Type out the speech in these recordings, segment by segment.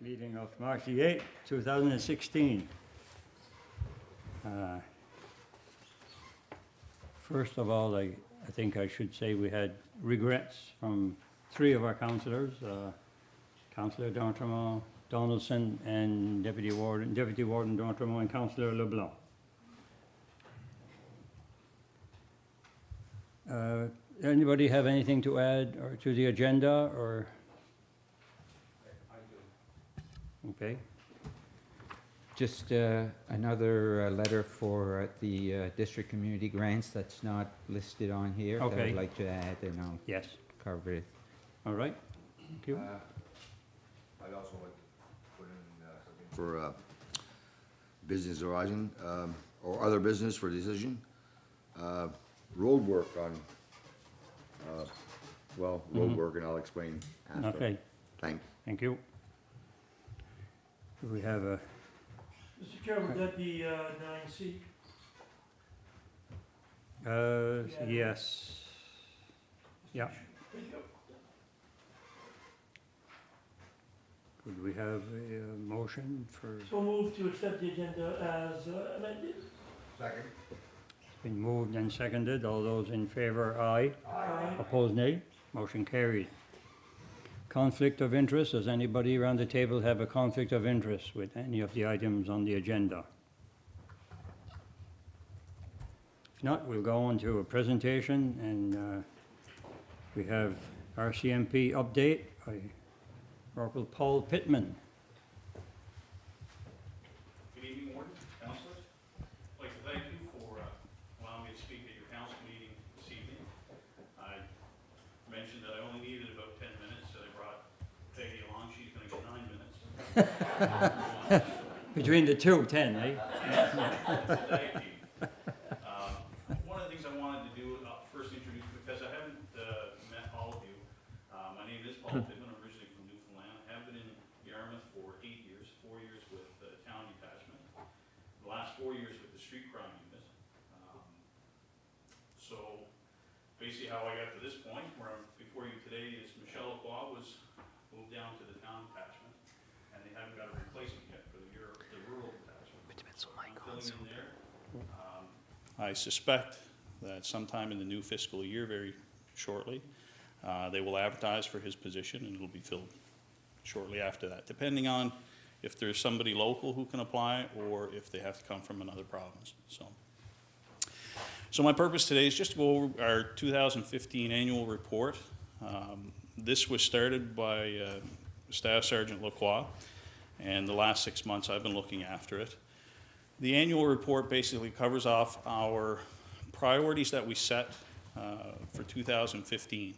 Meeting of March the 8th, 2016. First of all, I think I should say we had regrets from three of our councillors, Councillor D'Entremont, Donaldson, and Deputy Warden D'Entremont, and Councillor LeBlanc. Anybody have anything to add or to the agenda, or? I do. Okay. Just another letter for the district community grants that's not listed on here that Okay. I'd like to add, and I'll Yes. cover it. All right. Thank you. I'd also like to put in something for business horizon, or other business for decision. Road work on, road work, and I'll explain after. Okay. Thanks. Thank you. Do we have a, Mr. Chair, would that be 9C? yes. Yeah. Could we have a motion for, So move to accept the agenda as amended. Second. it's been moved and seconded. All those in favor, aye. Aye. Opposed, nay. Motion carried. Conflict of interest. Does anybody around the table have a conflict of interest with any of the items on the agenda? If not, we'll go on to a presentation, and we have RCMP update by Corporal Paul Pittman. Good evening, Warden, Councillors. I'd like to thank you for allowing me to speak at your council meeting this evening. I mentioned that I only needed about 10 minutes, so I brought Peggy along. She's going to get 9 minutes. Between the two, 10, eh? Thank you. One of the things I wanted to do, first introduce, because I haven't met all of you. My name is Paul Pittman. I'm originally from Newfoundland. I have been in Yarmouth for 8 years, 4 years with the town detachment, the last 4 years with the street crime unit. So basically how I got to this point where I'm before you today is Michelle Lacroix was moved down to the town detachment, and they haven't got a replacement yet for the rural detachment. I'm filling in there. I suspect that sometime in the new fiscal year, very shortly, they will advertise for his position, and it'll be filled shortly after that, depending on if there's somebody local who can apply or if they have to come from another province. So my purpose today is just to go over our 2015 annual report. This was started by Staff Sergeant Lacroix, and the last 6 months I've been looking after it. The annual report basically covers off our priorities that we set for 2015.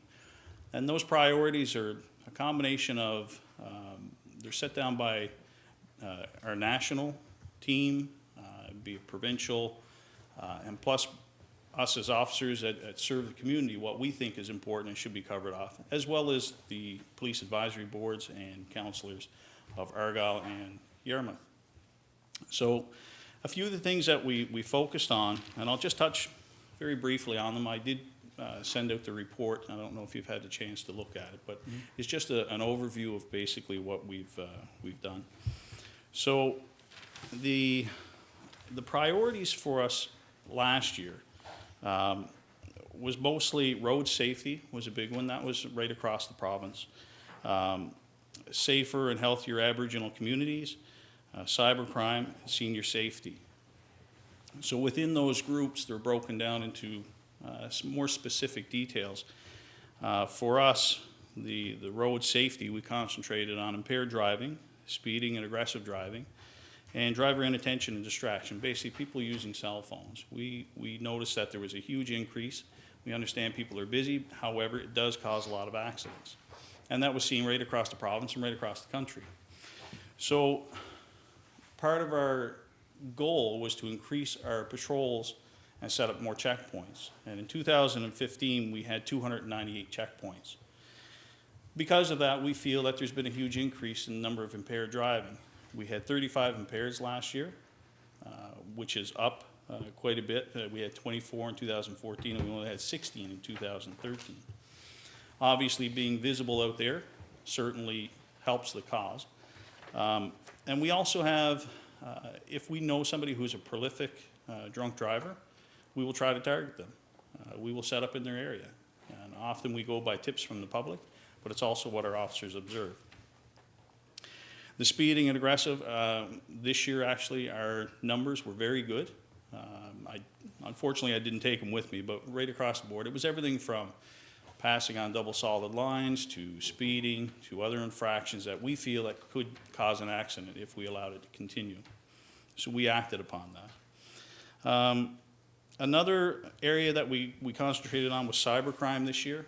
And those priorities are a combination of, they're set down by our national team, be it provincial, and plus us as officers that serve the community, what we think is important and should be covered off, as well as the police advisory boards and councillors of Argyll and Yarmouth. So a few of the things that we focused on, and I'll just touch very briefly on them. I did send out the report. I don't know if you've had the chance to look at it, but it's just an overview of basically what we've done. So the priorities for us last year was mostly road safety was a big one. That was right across the province. Safer and healthier Aboriginal communities, cybercrime, senior safety. So within those groups, they're broken down into some more specific details. For us, the road safety, we concentrated on impaired driving, speeding and aggressive driving, and driver inattention and distraction, basically people using cell phones. We noticed that there was a huge increase. We understand people are busy, however, it does cause a lot of accidents. And that was seen right across the province and right across the country. So part of our goal was to increase our patrols and set up more checkpoints. And in 2015, we had 298 checkpoints. Because of that, we feel that there's been a huge increase in the number of impaired driving. We had 35 impairs last year, which is up quite a bit. We had 24 in 2014, and we only had 16 in 2013. Obviously, being visible out there certainly helps the cause. And we also have, if we know somebody who's a prolific drunk driver, we will try to target them. We will set up in their area. And often we go by tips from the public, but it's also what our officers observe. The speeding and aggressive, this year actually our numbers were very good. Unfortunately I didn't take them with me, but right across the board, it was everything from passing on double solid lines to speeding to other infractions that we feel that could cause an accident if we allowed it to continue. So we acted upon that. Another area that we concentrated on was cybercrime this year.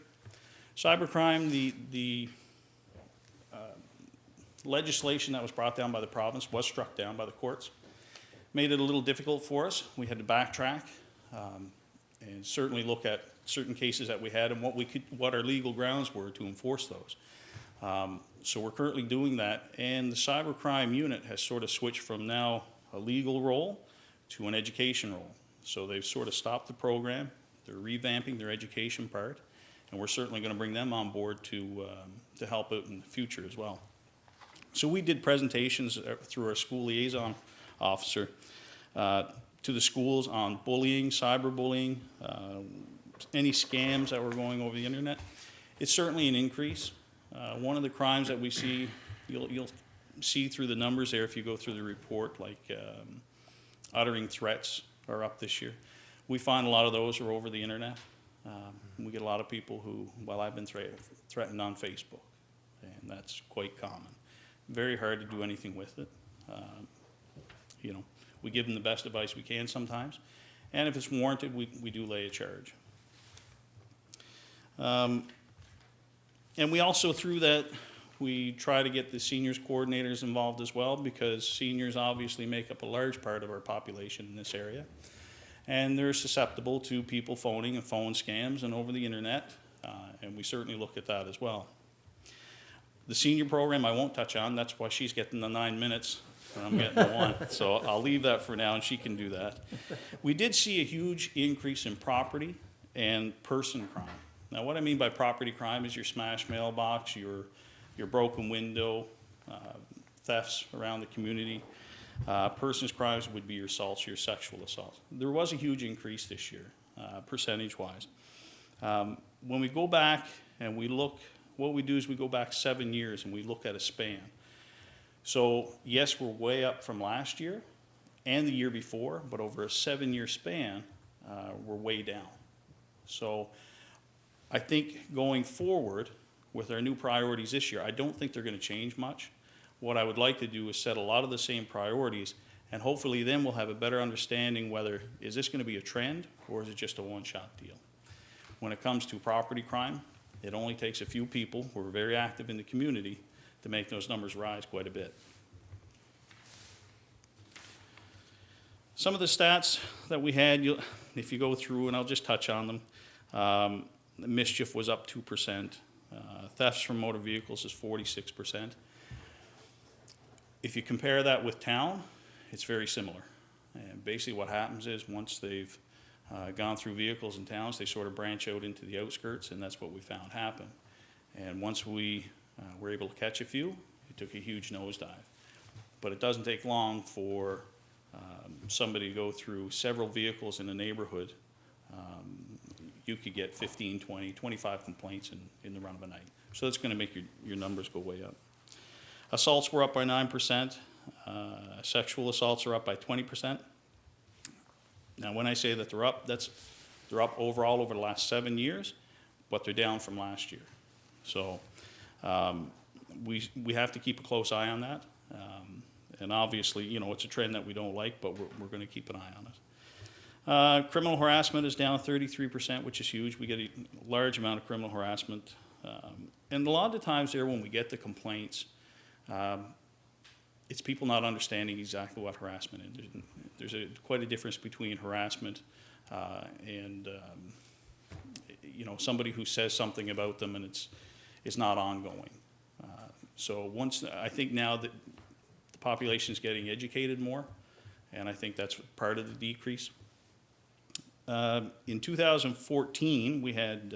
Cybercrime, the legislation that was brought down by the province was struck down by the courts. Made it a little difficult for us. We had to backtrack and certainly look at certain cases that we had and what our legal grounds were to enforce those. So we're currently doing that, and the cybercrime unit has sort of switched from now a legal role to an education role. So they've sort of stopped the program. They're revamping their education part, and we're certainly going to bring them on board to help out in the future as well. So we did presentations through our school liaison officer to the schools on bullying, cyberbullying, any scams that were going over the internet. It's certainly an increase. One of the crimes that we see, you'll see through the numbers there if you go through the report, like uttering threats are up this year. We find a lot of those are over the internet. We get a lot of people who, well, I've been threatened on Facebook, and that's quite common. Very hard to do anything with it. You know, we give them the best advice we can sometimes, and if it's warranted, we do lay a charge. And we also, through that, we try to get the seniors coordinators involved as well, because seniors obviously make up a large part of our population in this area. And they're susceptible to people phoning and phone scams and over the internet, and we certainly look at that as well. The senior program I won't touch on, that's why she's getting the 9 minutes and I'm getting the 1. So I'll leave that for now and she can do that. We did see a huge increase in property and person crime. Now what I mean by property crime is your smashed mailbox, your broken window, thefts around the community. Persons crimes would be your assaults, your sexual assaults. There was a huge increase this year, percentage-wise. When we go back and we look, what we do is we go back 7 years and we look at a span. So yes, we're way up from last year and the year before, but over a 7-year span, we're way down. So I think going forward with our new priorities this year, I don't think they're going to change much. What I would like to do is set a lot of the same priorities, and hopefully then we'll have a better understanding whether is this going to be a trend or is it just a one-shot deal. When it comes to property crime, it only takes a few people who are very active in the community to make those numbers rise quite a bit. Some of the stats that we had, if you go through, and I'll just touch on them, mischief was up 2%. Thefts from motor vehicles is 46%. If you compare that with town, it's very similar. And basically what happens is once they've gone through vehicles in towns, they sort of branch out into the outskirts, and that's what we found happen. And once we were able to catch a few, it took a huge nosedive. But it doesn't take long for somebody to go through several vehicles in a neighborhood. You could get 15, 20, 25 complaints in the run of a night. So that's going to make your numbers go way up. Assaults were up by 9%. Sexual assaults are up by 20%. Now, when I say that they're up, they're up overall over the last 7 years, but they're down from last year. So we have to keep a close eye on that. And obviously, you know, it's a trend that we don't like, but we're going to keep an eye on it. Criminal harassment is down 33%, which is huge. We get a large amount of criminal harassment. And a lot of the times there when we get the complaints, it's people not understanding exactly what harassment is. There's quite a difference between harassment and you know, somebody who says something about them and it's not ongoing. So I think now that the population is getting educated more, and I think that's part of the decrease. In 2014, we had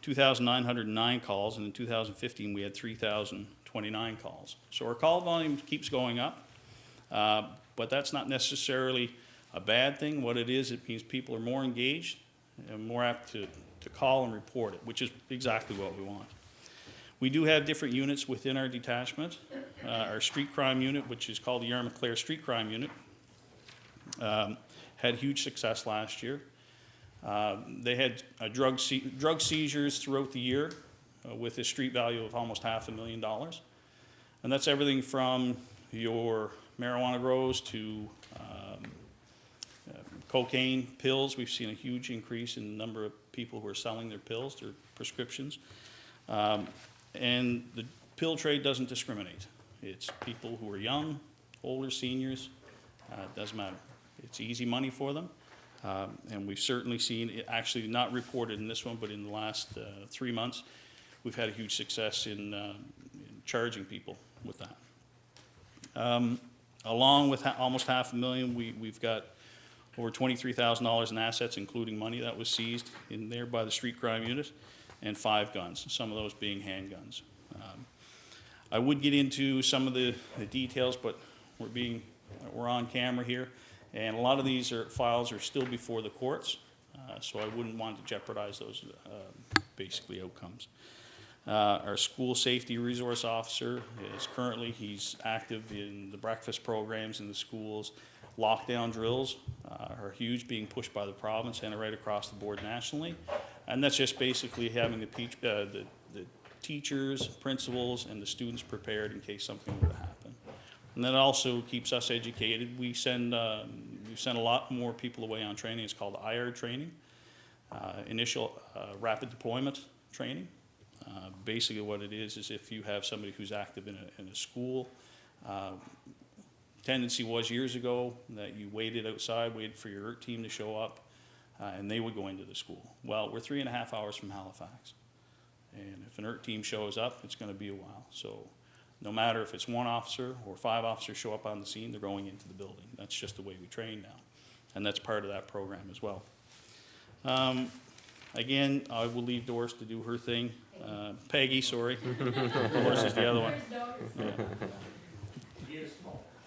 2,909 calls, and in 2015 we had 3,029 calls. So our call volume keeps going up, but that's not necessarily a bad thing. What it means people are more engaged and more apt to call and report it, which is exactly what we want. We do have different units within our detachment. Our street crime unit, which is called the Yarmouth-Clare Street Crime Unit, had huge success last year. They had drug seizures throughout the year with a street value of almost $500,000. And that's everything from your marijuana grows to cocaine, pills. We've seen a huge increase in the number of people who are selling their pills, their prescriptions. And the pill trade doesn't discriminate. It's people who are young, older, seniors, it doesn't matter. It's easy money for them. And we've certainly seen it, actually not reported in this one, but in the last 3 months, we've had a huge success in charging people with that. Along with almost $500,000, we've got over $23,000 in assets, including money that was seized in there by the street crime unit, and 5 guns, some of those being handguns. I would get into some of the details, but we're on camera here, and a lot of these files are still before the courts, so I wouldn't want to jeopardize those basically outcomes. Our school safety resource officer is he's active in the breakfast programs in the schools. Lockdown drills are huge, being pushed by the province and right across the board nationally. And that's just basically having the teachers, principals, and the students prepared in case something were to happen. And that also keeps us educated. We've sent a lot more people away on training. It's called IR training, initial rapid deployment training. Basically what it is if you have somebody who's active in a school, tendency was years ago that you waited outside, waited for your ERT team to show up, and they would go into the school. Well, we're 3.5 hours from Halifax. And if an ERT team shows up, it's going to be a while. So no matter if it's 1 officer or 5 officers show up on the scene, they're going into the building. That's just the way we train now. And that's part of that program as well. Again, I will leave Doris to do her thing. Peggy, sorry. Doris is the other one. Yeah.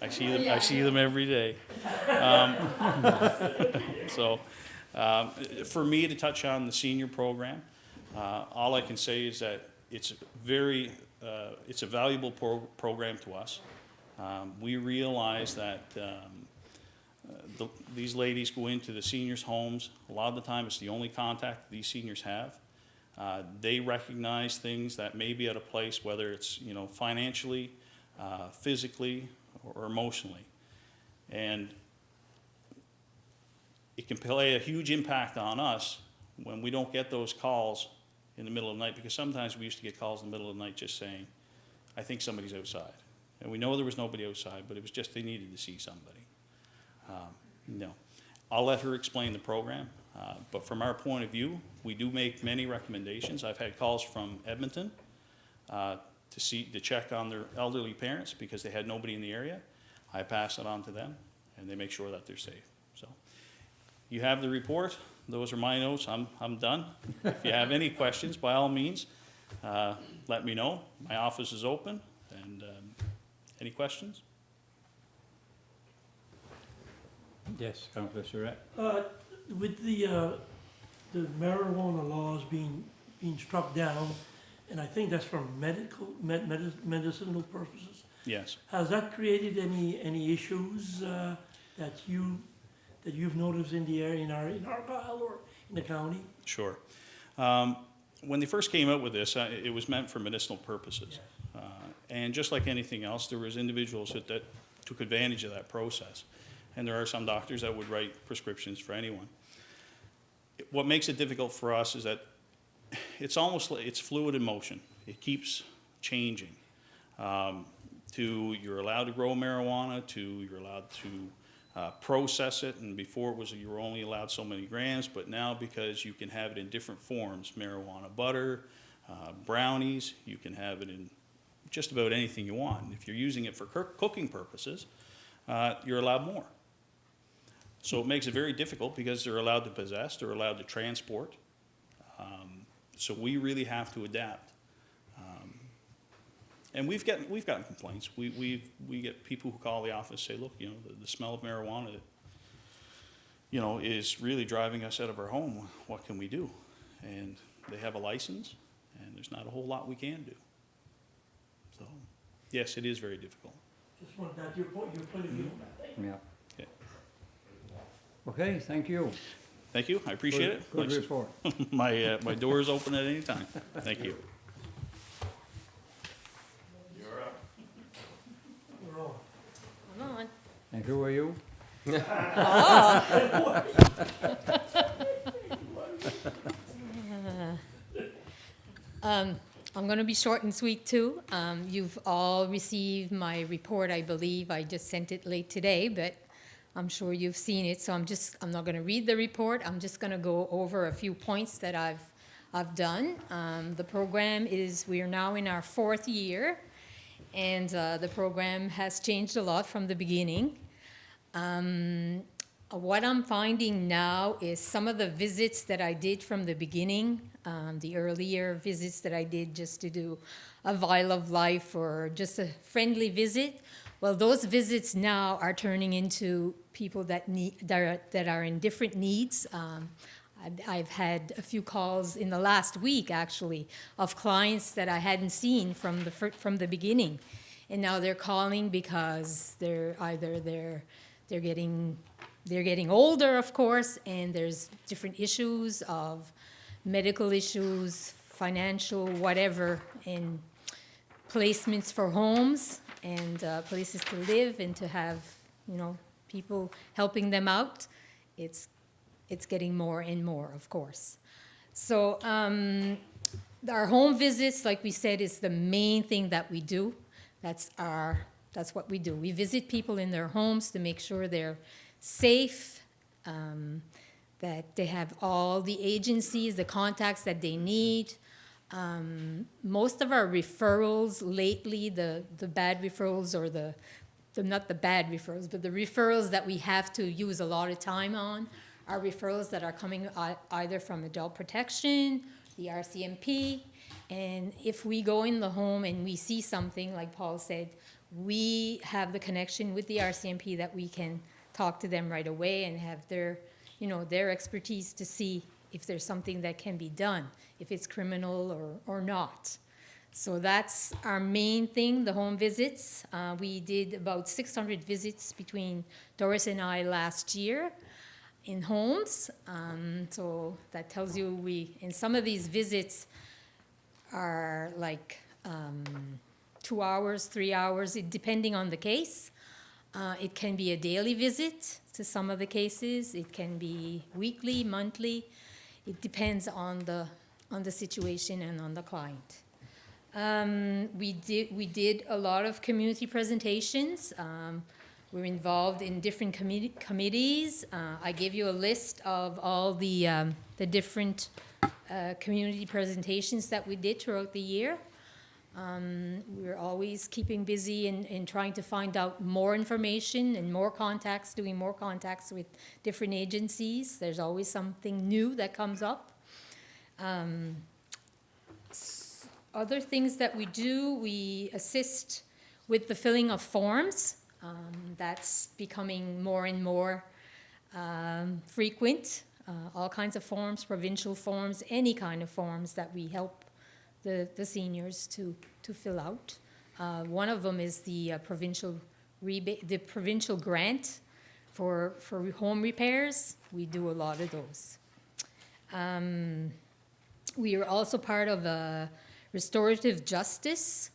I see them every day. For me to touch on the senior program, all I can say is that it's a valuable program to us. We realize that these ladies go into the seniors' homes. A lot of the time, it's the only contact these seniors have. They recognize things that may be out of place, whether it's financially, physically, or emotionally, and it can play a huge impact on us when we don't get those calls in the middle of the night, because sometimes we used to get calls in the middle of the night just saying, I think somebody's outside. And we know there was nobody outside, but it was just they needed to see somebody. I'll let her explain the program, but from our point of view, we do make many recommendations. I've had calls from Edmonton to check on their elderly parents because they had nobody in the area. I pass it on to them, and they make sure that they're safe. So you have the report. Those are my notes. I'm done. If you have any questions, by all means, let me know. My office is open. And any questions? Yes, Councillor Surratt. With the marijuana laws being struck down, and I think that's for medicinal purposes. Yes. Has that created any issues that you've noticed in the area, in Argyll or in the county? Sure. When they first came out with this, it was meant for medicinal purposes. Yes. And just like anything else, there was individuals that took advantage of that process. And there are some doctors that would write prescriptions for anyone. What makes it difficult for us is that it's almost like it's fluid in motion. It keeps changing. You're allowed to grow marijuana, to you're allowed to process it, and before it was you were only allowed so many grams, but now because you can have it in different forms, marijuana butter, brownies, you can have it in just about anything you want. And if you're using it for cooking purposes, you're allowed more. So it makes it very difficult because they're allowed to possess, they're allowed to transport. So we really have to adapt. And we've gotten complaints. We get people who call the office, say, look, you know, the smell of marijuana, you know, is really driving us out of our home. What can we do? And they have a license, and there's not a whole lot we can do. So, yes, it is very difficult. Just want that, your point of view on that. Yeah. Okay. Okay, thank you. Thank you, I appreciate it. Good report. My door is open at any time. Thank you. We're on. Come on. And who are you? I'm going to be short and sweet too. You've all received my report, I believe. I just sent it late today, but I'm sure you've seen it. So I'm not going to read the report. I'm just going to go over a few points that I've done. The program we are now in our 4th year, and the program has changed a lot from the beginning. What I'm finding now is some of the visits that I did from the beginning, the earlier visits that I did just to do a vial of life or just a friendly visit, well, those visits now are turning into people that are in different needs. I've had a few calls in the last week, actually, of clients that I hadn't seen from the beginning, and now they're calling because they're getting older, of course, and there's different issues of medical issues, financial, whatever, and placements for homes and places to live and to have, you know, people helping them out. It's getting more and more, of course. So our home visits, like we said, is the main thing that we do. That's what we do. We visit people in their homes to make sure they're safe, that they have all the agencies, the contacts that they need. Most of our referrals lately, the bad referrals, or not the bad referrals, but the referrals that we have to use a lot of time on are referrals that are coming either from adult protection, the RCMP, and if we go in the home and we see something, like Paul said, we have the connection with the RCMP that we can talk to them right away and have their expertise to see if there's something that can be done, if it's criminal or not. So that's our main thing, the home visits. We did about 600 visits between Doris and I last year in homes. So that tells you and some of these visits are like 2 hours, 3 hours, depending on the case. It can be a daily visit to some of the cases. It can be weekly, monthly. It depends on the situation and on the client. We did a lot of community presentations. We're involved in different committees. I gave you a list of all the different community presentations that we did throughout the year. We're always keeping busy and trying to find out more information and more contacts, doing more contacts with different agencies. There's always something new that comes up. Other things that we do, we assist with the filling of forms. That's becoming more and more frequent. All kinds of forms, provincial forms, any kind of forms that we help the seniors to fill out. One of them is the provincial rebate, the provincial grant for home repairs. We do a lot of those. We are also part of a restorative justice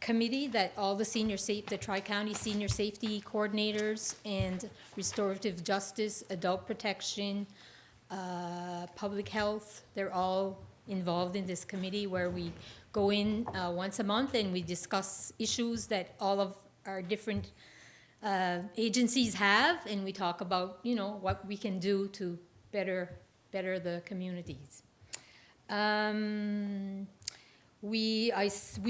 committee that all the Tri-County Senior Safety Coordinators and restorative justice, adult protection, public health, they're all involved in this committee where we go in once a month and we discuss issues that all of our different agencies have, and we talk about, you know, what we can do to better the communities. We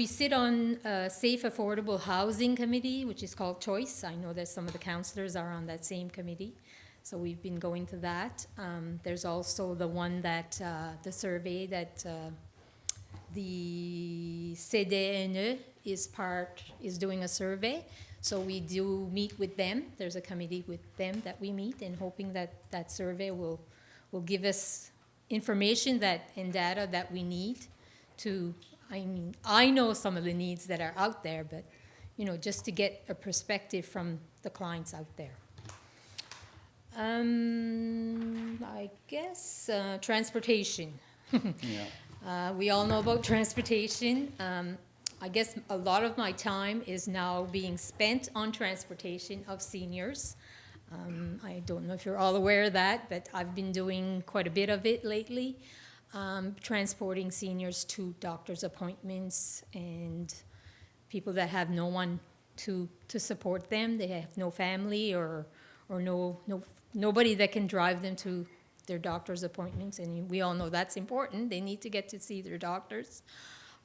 sit on a Safe Affordable Housing Committee, which is called CHOICE. I know that some of the councillors are on that same committee. So we've been going to that. There's also the one that, the survey that the CDNE is doing a survey. So we do meet with them. There's a committee with them that we meet, and hoping that that survey will give us information and data that we need to, I mean, I know some of the needs that are out there, but, you know, just to get a perspective from the clients out there. I guess transportation. Yeah. We all know about transportation. I guess a lot of my time is now being spent on transportation of seniors. I don't know if you're all aware of that, but I've been doing quite a bit of it lately, transporting seniors to doctor's appointments and people that have no one to support them. They have no family or nobody that can drive them to their doctor's appointments, and we all know that's important. They need to get to see their doctors.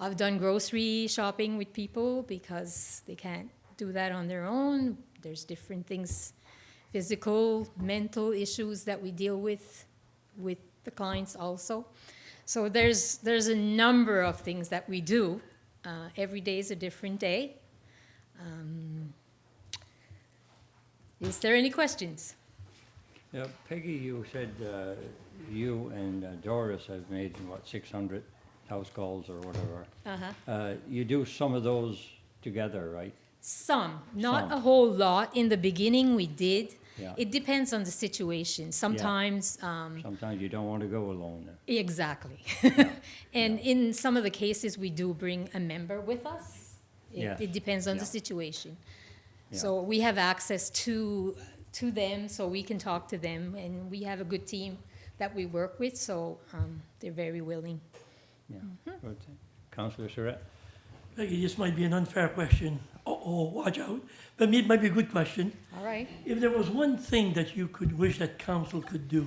I've done grocery shopping with people because they can't do that on their own. There's different things, physical, mental issues that we deal with the clients also. So there's a number of things that we do. Every day is a different day. Is there any questions? Yeah, Peggy, you said you and Doris have made, what, 600 house calls or whatever. You do some of those together, right? Some, not Some. a whole lot. In the beginning, we did. Yeah. It depends on the situation. Sometimes, Sometimes you don't want to go alone. exactly. And in some of the cases, we do bring a member with us. Yes. It depends on the Yeah. situation. Yeah. So we have access to them, so we can talk to them, and we have a good team that we work with, so they're very willing. Yeah. Good. Councillor Surratt? Peggy, this might be an unfair question. Uh-oh, watch out. But it might be a good question. All right. If there was one thing that you could wish that council could do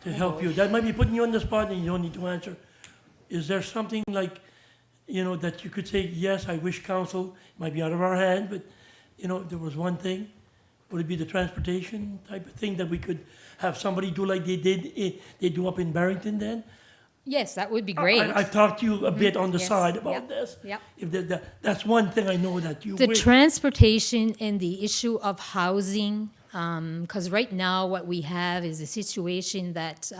to help you, that might be putting you on the spot and you don't need to answer. Is there something like, you know, that you could say, yes, I wish council, it might be out of our hand, but, you know, if there was one thing, would it be the transportation type of thing that we could have somebody do like they do up in Barrington then? Yes, that would be great. I've talked to you a bit on the Yes, side about yep, this. yep. If that's one thing I know that you The wish. transportation and the issue of housing, because right now what we have is a situation that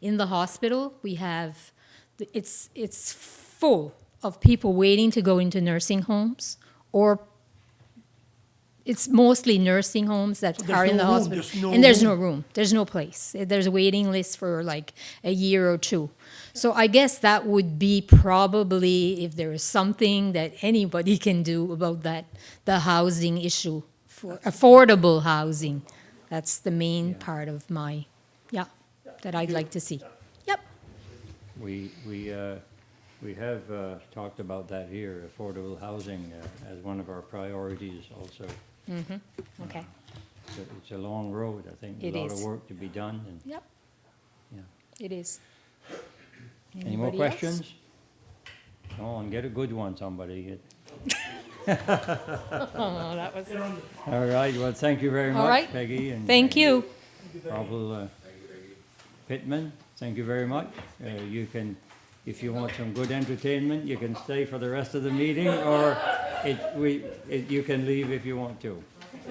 in the hospital we have, it's full of people waiting to go into nursing homes, or it's mostly nursing homes that there's are in no the room, hospital. there's no And there's no room. room, there's no place. There's a waiting list for like a year or two. So I guess that would be probably, if there is something that anybody can do about that, the housing issue, for affordable housing. That's the main part of my, that I'd like to see. Yep. We have talked about that here, affordable housing, as one of our priorities also. Okay. It's a long road, I think. It A lot of is. work to be done. And, Yep. yeah. It is. Any more Anybody else? questions? Come on, get a good one, somebody. Oh, that was. All right, well, thank you very All much, right. Peggy. And Thank you. Probably Pittman, thank you very much. You can, if you want some good entertainment, you can stay for the rest of the meeting, or you can leave if you want to.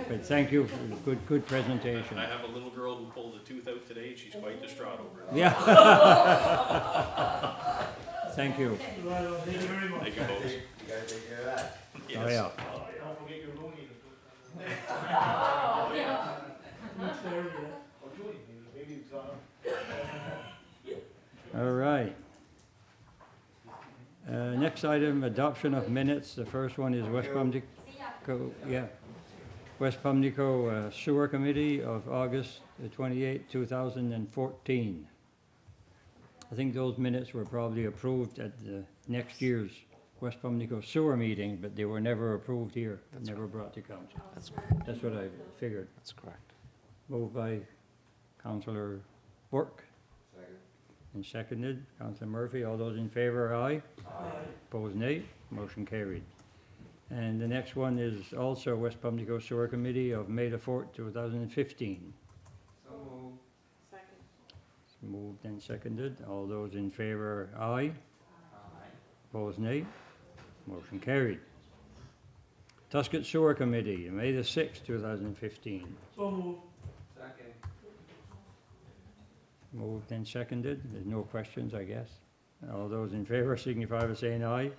But thank you for good presentation. I have a little girl who pulled a tooth out today. She's quite distraught over it. Yeah. Thank you. Thank you very much. Thank you, folks. You gotta take care of that. Oh, yeah. Don't forget your rooney. All right. Next item, adoption of minutes. The first one is West Pubnico, West Pubnico Sewer Committee of August 28, 2014. I think those minutes were probably approved at the next year's West Pubnico Sewer meeting, but they were never approved here, never brought to council. That's what I figured. That's correct. Moved by Councillor Burke Second. and seconded, Councillor Murphy. All those in favor, aye. Opposed, nay. Motion carried. And the next one is also West Pubnico Sewer Committee of May the 4th, 2015. Moved and seconded. All those in favor, aye. Opposed, nay. Motion carried. Tusket Sewer Committee, May the 6th, 2015. So moved. Moved and seconded. There's no questions, I guess. All those in favor signify by saying aye.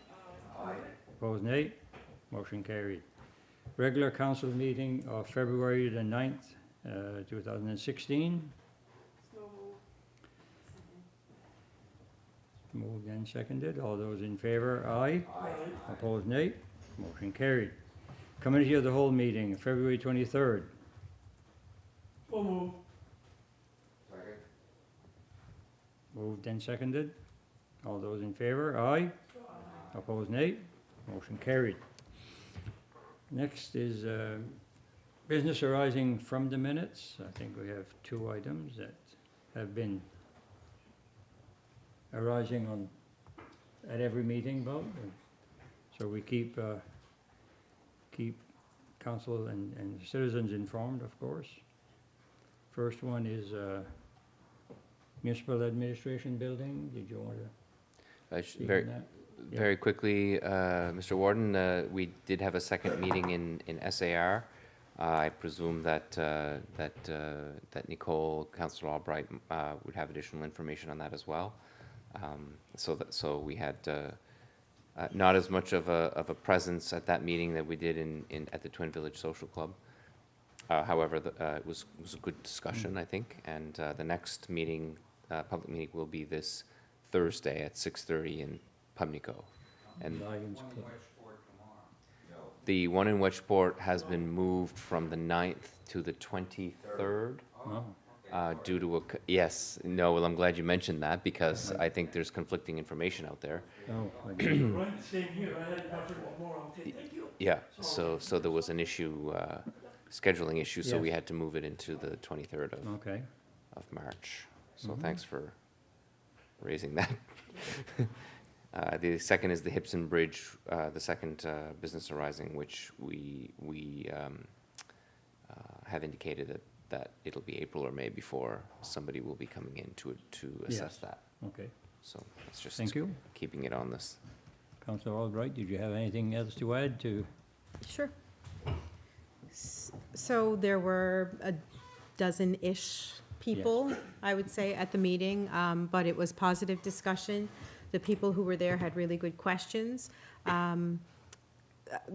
Aye. Opposed, nay. Motion carried. Regular council meeting of February the 9th, 2016. Moved and seconded. All those in favor, aye. Aye. Opposed, nay. Motion carried. Committee of the whole meeting, February 23rd. So moved. Moved and seconded. All those in favor, aye. Opposed, nay. Motion carried. Next is business arising from the minutes. I think we have 2 items that have been arising at every meeting, Bob. So we keep council and citizens informed, of course. First one is municipal administration building. Did you want to speak on that? Very quickly, Mr. Warden, we did have a second meeting in SAR. I presume that Nicole, Councillor Albright, would have additional information on that as well. So we had not as much of a presence at that meeting that we did at the Twin Village Social Club. However, it was a good discussion, I think, and the next meeting, public meeting, will be this Thursday at 6:30 in Pubnico. And Lions Club. the one in Wedgeport has been moved from the 9th to the 23rd. Oh, Due to yes, no, well, I'm glad you mentioned that, because I think there's conflicting information out there. oh, I didn't- Right, same here. I had nothing more. Okay, thank you. Yeah, so there was an issue, scheduling issue, so we Yes. had to move it into the 23rd okay. of March. So Mhm. thanks for raising that. The second is the Hipson Bridge, the second business arising, which we have indicated that it'll be April or May before somebody will be coming in to assess Yes. that. Okay. So it's just Thank you. keeping it on this. Councillor Albright, did you have anything else to add to? Sure. So there were a dozen-ish people, I would say, at the meeting, but it was positive discussion. The people who were there had really good questions.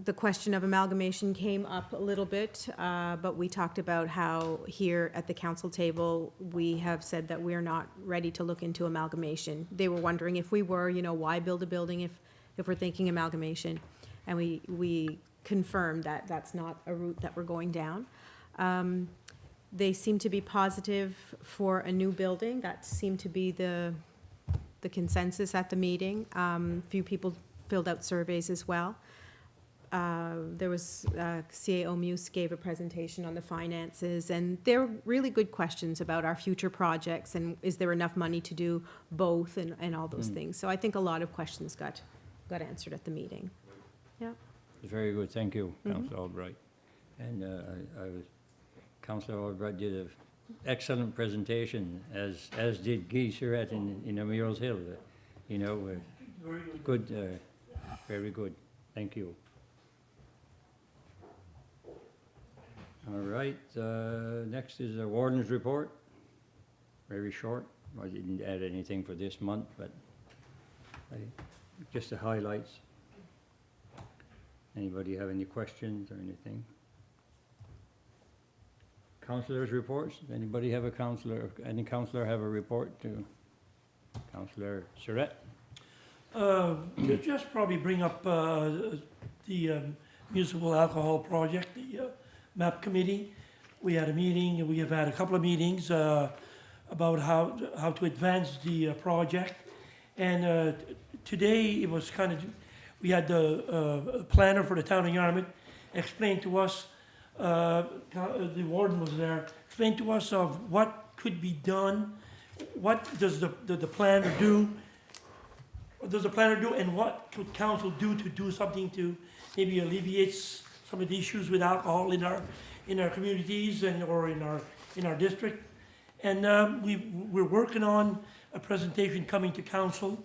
The question of amalgamation came up a little bit, but we talked about how here at the council table, we have said that we're not ready to look into amalgamation. They were wondering if we were, why build a building if we're thinking amalgamation? And we confirmed that that's not a route that we're going down. They seem to be positive for a new building. That seemed to be the consensus at the meeting. Few people filled out surveys as well. There was, CAO Muse gave a presentation on the finances, and there were really good questions about our future projects, and is there enough money to do both, and all those things. So I think a lot of questions got answered at the meeting. Yeah. Very good, thank you, Councillor Albright. And Councillor Albright did an excellent presentation, as did Guy Surratt in Amurals Hill. Very good. Good, very good, thank you. All right, next is the Warden's report. Very short. I didn't add anything for this month, but just the highlights. Anybody have any questions or anything? Councillors' reports. Anybody have a councillor? Any councillor have a report to Councillor Surratt? Just probably bring up the municipal alcohol project, the MAP committee. We had a meeting, and we have had a couple of meetings about how to advance the project. And today it was we had the planner for the town of Yarmouth explain to us, the warden was there, explain to us of what could be done, what does the planner do, and what could council do to do something to maybe alleviate some of the issues with alcohol in our communities or in our district. And we're working on a presentation coming to council.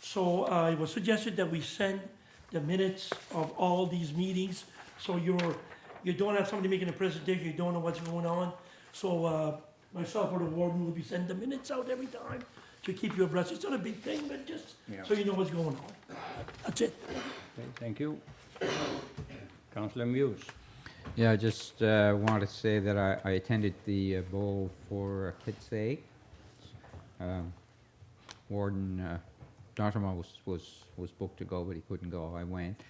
So it was suggested that we send the minutes of all these meetings. So you don't have somebody making a presentation, you don't know what's going on. So myself or the warden will be sending the minutes out every time to keep you abreast. It's not a big thing, but just Yeah. so you know what's going on. That's it. Okay, thank you. Councillor Muse. Yeah, I just wanted to say that I attended the bowl for Kids' Sake. Warden Dartmouth was booked to go, but he couldn't go. I went.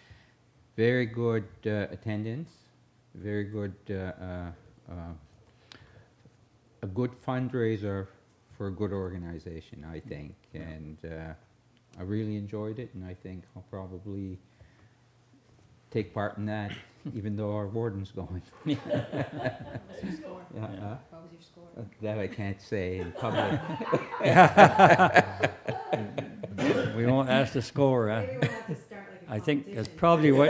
Very good attendance. Very good. A good fundraiser for a good organization, I think, and I really enjoyed it, and I think I'll probably take part in that, even though our warden's going. What was your score? Yeah, What was your score? that I can't say in public. We won't ask the score, huh? Maybe we'll have to start like a I think that's competition. probably what,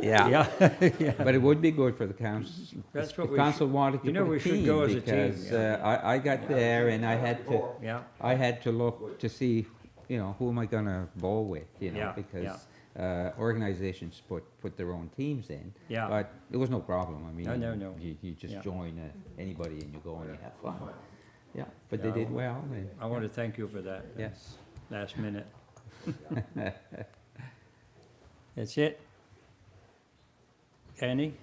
Yeah, yeah. but it would be good for the council. That's what The we council wanted to you know, put we a should team go as a team, because I got there and I had to look to see, you know, who am I gonna bowl with, you know, Yeah, because organizations put their own teams in. Yeah. But it was no problem. I mean, No. you just Yeah. join anybody and you go and you have fun. Yeah, but they Yeah, did well. And, I want to thank you for that. yes. Last minute. That's it? Kenny?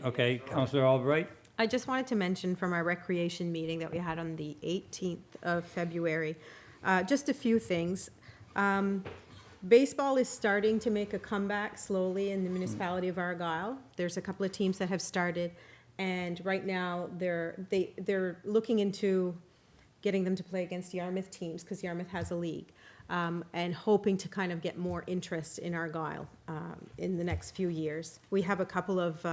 Okay, Councillor Albright? I just wanted to mention from our recreation meeting that we had on the 18th of February, just a few things. Baseball is starting to make a comeback slowly in the municipality of Argyle. There's a couple of teams that have started, and right now they're looking into getting them to play against Yarmouth teams, because Yarmouth has a league, and hoping to kind of get more interest in Argyle in the next few years. We have a couple of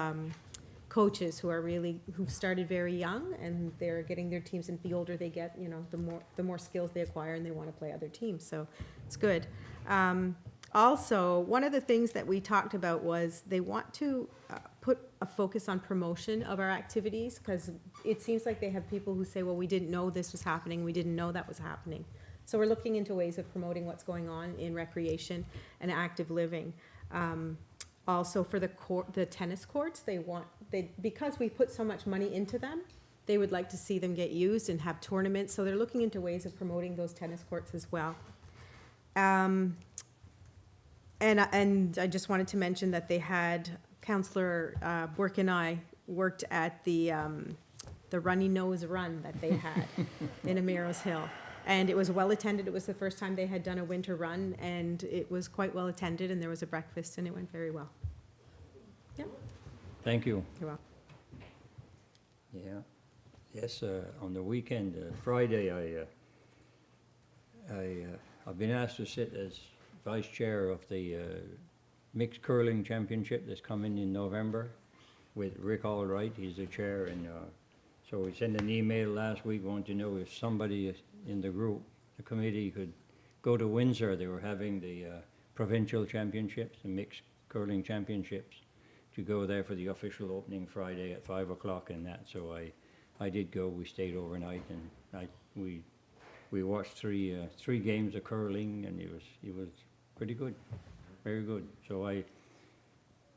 coaches who've started very young, and they're getting their teams, and the older they get, you know, the more skills they acquire, and they want to play other teams, so it's good. Also, one of the things that we talked about was they want to put a focus on promotion of our activities, because it seems like they have people who say, well, we didn't know this was happening, we didn't know that was happening. So we're looking into ways of promoting what's going on in recreation and active living. Also, for the tennis courts, because we put so much money into them, they would like to see them get used and have tournaments. So they're looking into ways of promoting those tennis courts as well. And I just wanted to mention that they had Councillor Burke and I worked at the Runny Nose Run that they had in Ameros Hill. And it was well attended. It was the first time they had done a winter run, and it was quite well attended, and there was a breakfast, and it went very well. Yeah, Thank you. you're welcome. Yeah. Yes, on the weekend, Friday, I've been asked to sit as vice chair of the mixed curling championship that's coming in November with Rick Allwright. He's the chair, and so we sent an email last week wanting to know if somebody in the group, the committee, could go to Windsor. They were having the provincial championships, the mixed curling championships, to go there for the official opening Friday at 5 o'clock and that. So I did go. We stayed overnight, and we watched three games of curling, and it was pretty good, very good. So I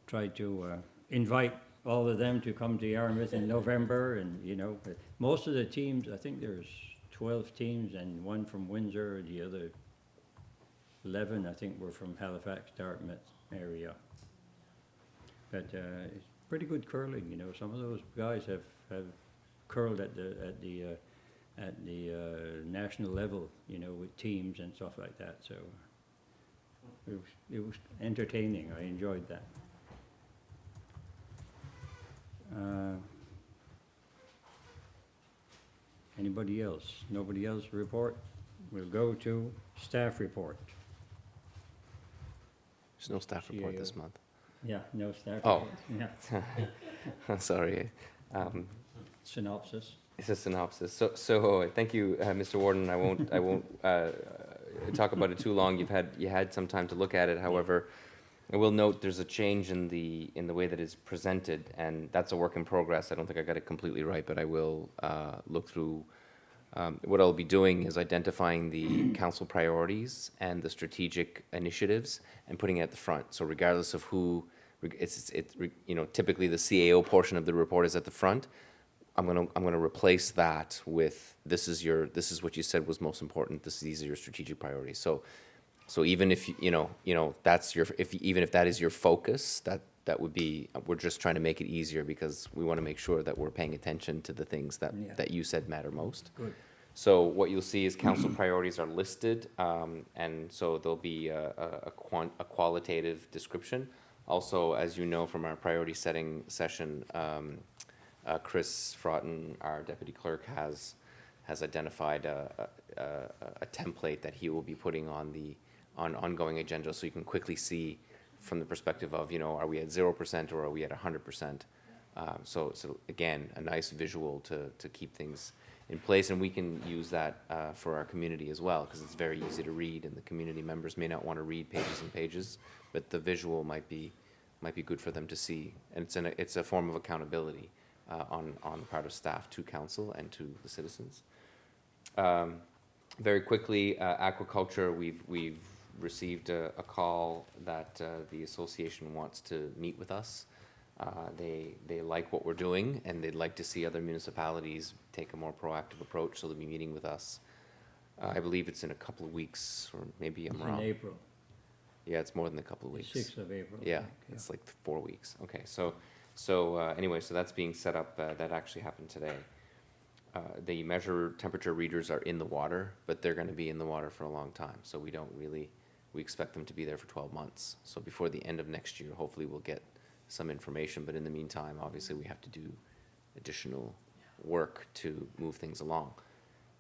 tried to invite all of them to come to Yarmouth in November, and you know, most of the teams, I think there's 12 teams, and one from Windsor. The other 11, I think, were from Halifax, Dartmouth area. But it's pretty good curling, you know. Some of those guys have curled at the national level, you know, with teams and stuff like that. So it was entertaining. I enjoyed that. Anybody else? Nobody else report? We'll go to staff report. There's no staff report this month. Yeah, no staff Oh. report. Yeah. Sorry. Synopsis. It's a synopsis. So thank you, Mr. Warden. I won't talk about it too long. You had some time to look at it. However, I will note there's a change in the way that it's presented, and that's a work in progress. I don't think I got it completely right, but I will look through. What I'll be doing is identifying the council priorities and the strategic initiatives and putting it at the front. So regardless of who, typically the CAO portion of the report is at the front. I'm gonna replace that with this is what you said was most important. These are your strategic priorities. So even if that's even if that is your focus, that would be, we're just trying to make it easier because we want to make sure that we're paying attention to the things that you said matter most. Good. So what you'll see is council priorities are listed, and so there'll be a qualitative description. Also, as you know from our priority setting session, Chris Fraughton, our deputy clerk, has identified a template that he will be putting on ongoing agenda, so you can quickly see from the perspective of, are we at 0% or are we at 100%? So again, a nice visual to keep things in place, and we can use that for our community as well, because it's very easy to read, and the community members may not want to read pages and pages, but the visual might be good for them to see, and it's a form of accountability on the part of staff to council and to the citizens. Very quickly, aquaculture, we've received a call that the association wants to meet with us. They like what we're doing, and they'd like to see other municipalities take a more proactive approach, so they'll be meeting with us. I believe it's in a couple of weeks, or maybe I'm wrong. In April, Yeah, it's more than a couple of weeks. 6th of April. I Yeah, think, it's like 4 weeks. Okay, so anyway, so that's being set up. That actually happened today. The measure temperature readers are in the water, but they're going to be in the water for a long time. So we expect them to be there for 12 months. So before the end of next year, hopefully we'll get some information. But in the meantime, obviously we have to do additional work to move things along.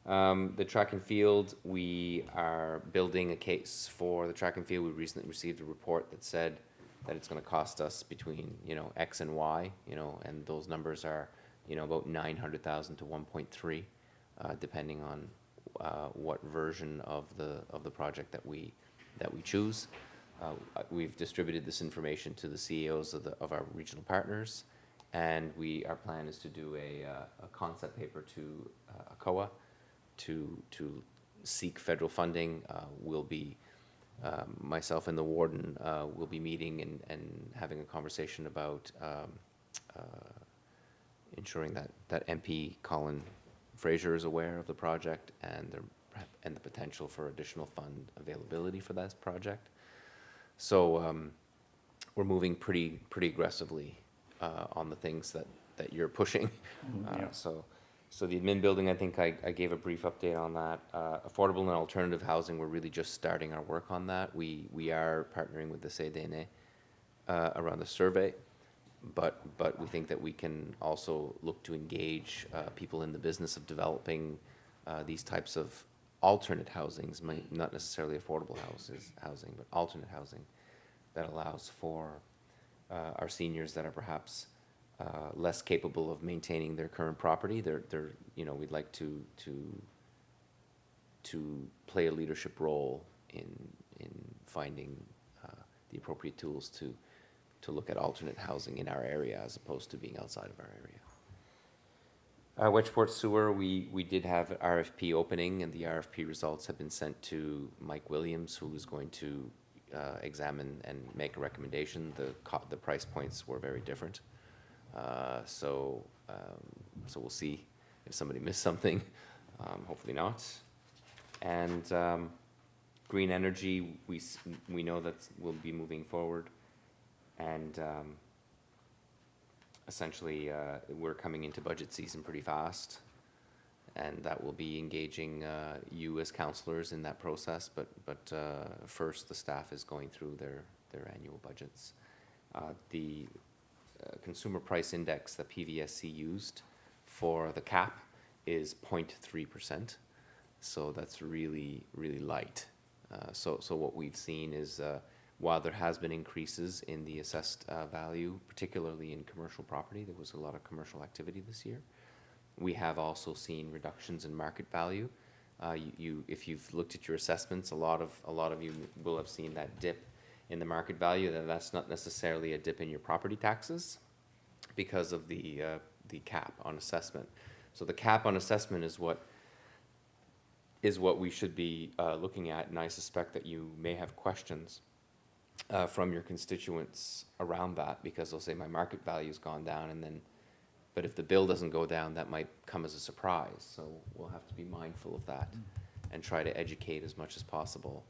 The track and field, we are building a case for the track and field. We recently received a report that said that it's going to cost us between X and Y, and those numbers are about 900,000 to 1.3, depending on what version of the project that we choose. We've distributed this information to the CEOs of our regional partners, and our plan is to do a concept paper to ACOA to seek federal funding. We'll be myself and the warden will be meeting and having a conversation about ensuring that MP Colin Fraser is aware of the project and the potential for additional fund availability for that project. So we're moving pretty aggressively on the things that you're pushing. Yeah. So the admin building, I think I gave a brief update on that. Affordable and alternative housing, we're really just starting our work on that. We are partnering with the CDN around the survey, but we think that we can also look to engage people in the business of developing these types of alternate housings, not necessarily affordable housing, but alternate housing that allows for our seniors that are perhaps less capable of maintaining their current property. We'd like to play a leadership role in finding the appropriate tools to look at alternate housing in our area as opposed to being outside of our area. Wedgeport Sewer, we did have an RFP opening, and the RFP results have been sent to Mike Williams, who is going to examine and make a recommendation. The price points were very different. So we'll see if somebody missed something. Hopefully not. And green energy, we know that we'll be moving forward. And essentially, we're coming into budget season pretty fast, and that will be engaging you as councillors in that process. But first, the staff is going through their annual budgets. The consumer price index that PVSC used for the cap is 0.3%, so that's really light. So what we've seen is while there has been increases in the assessed value, particularly in commercial property, there was a lot of commercial activity this year. We have also seen reductions in market value. If you've looked at your assessments, a lot of you will have seen that dip in the market value, then that's not necessarily a dip in your property taxes because of the cap on assessment. So the cap on assessment is what we should be looking at, and I suspect that you may have questions from your constituents around that, because they'll say my market value's gone down, and then, but if the bill doesn't go down, that might come as a surprise. So we'll have to be mindful of that and try to educate as much as possible.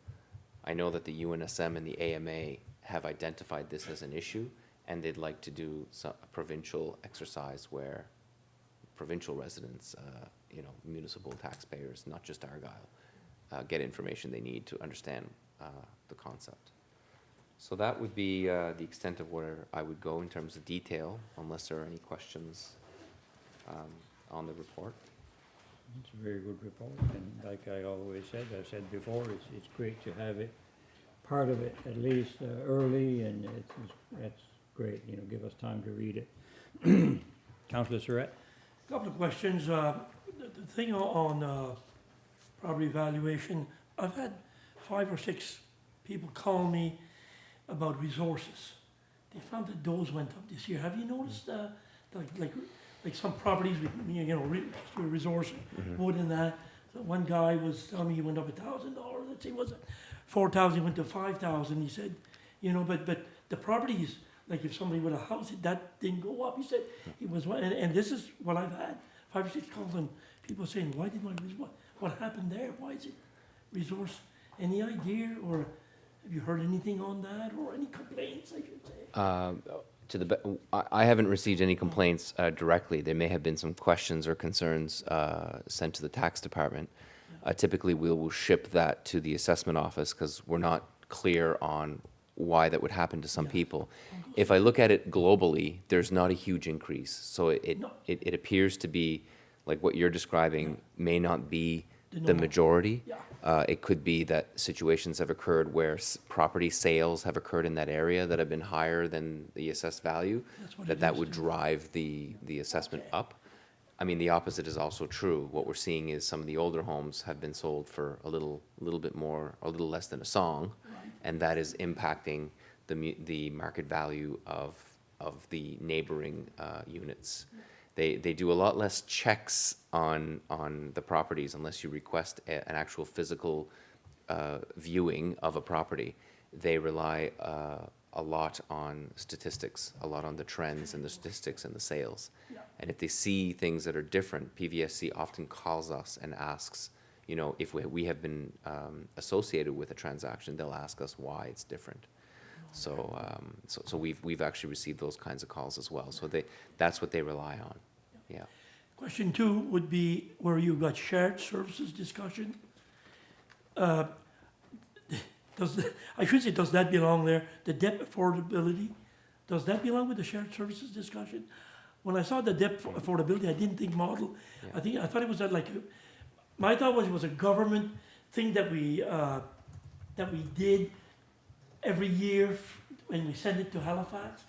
I know that the UNSM and the AMA have identified this as an issue, and they'd like to do a provincial exercise where provincial residents, municipal taxpayers, not just Argyle, get information they need to understand the concept. So that would be the extent of where I would go in terms of detail, unless there are any questions on the report. It's a very good report, and like I always said, I've said before, it's great to have it, part of it at least early, and it's great, give us time to read it. Councillor Surratt? Couple of questions. The thing on property valuation, I've had 5 or 6 people call me about resources. They found that those went up this year. Have you noticed like some properties with resource wood and that? So one guy was telling me he went up $1,000. Let's say was it 4,000 went to 5,000. He said, but the properties, like if somebody with a house, that didn't go up. He said it was, and this is what I've had 5 or 6 calls and people saying, why did what happened there? Why is it resource? Any idea, or have you heard anything on that, or any complaints, I should say? I haven't received any complaints directly. There may have been some questions or concerns sent to the tax department. Typically, we will ship that to the assessment office because we're not clear on why that would happen to some people. If I look at it globally, there's not a huge increase. So it appears to be like what you're describing may not be the majority. It could be that situations have occurred where property sales have occurred in that area that have been higher than the assessed value, that would drive the assessment up. I mean, the opposite is also true. What we're seeing is some of the older homes have been sold for a little bit more, a little less than a song, and that is impacting the market value of the neighboring units. They do a lot less checks on the properties unless you request an actual physical viewing of a property. They rely a lot on statistics, a lot on the trends and the statistics and the sales. And if they see things that are different, PVSC often calls us and asks, if we have been associated with a transaction, they'll ask us why it's different. So we've actually received those kinds of calls as well. So that's what they rely on. Yeah. Question 2 would be where you've got shared services discussion. I should say, does that belong there? The debt affordability, does that belong with the shared services discussion? When I saw the debt affordability, I didn't think model. Yeah. I thought it was my thought was it was a government thing that we did every year when we send it to Halifax.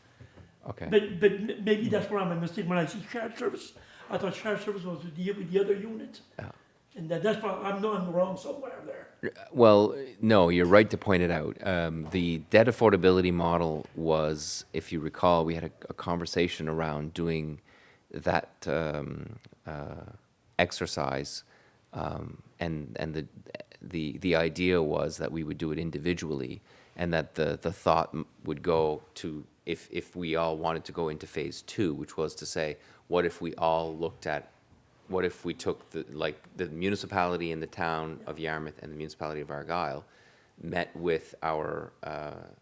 Okay. But maybe that's where I'm a mistake. When I see shared service, I thought shared service was with the other units. Yeah. And that's why I'm wrong somewhere there. Well, no, you're right to point it out. The debt affordability model was, if you recall, we had a conversation around doing that exercise, and the idea was that we would do it individually, and that the thought would go to if we all wanted to go into phase 2, which was to say, what if we all looked at, what if we took the municipality in the town of Yarmouth and the municipality of Argyle met with our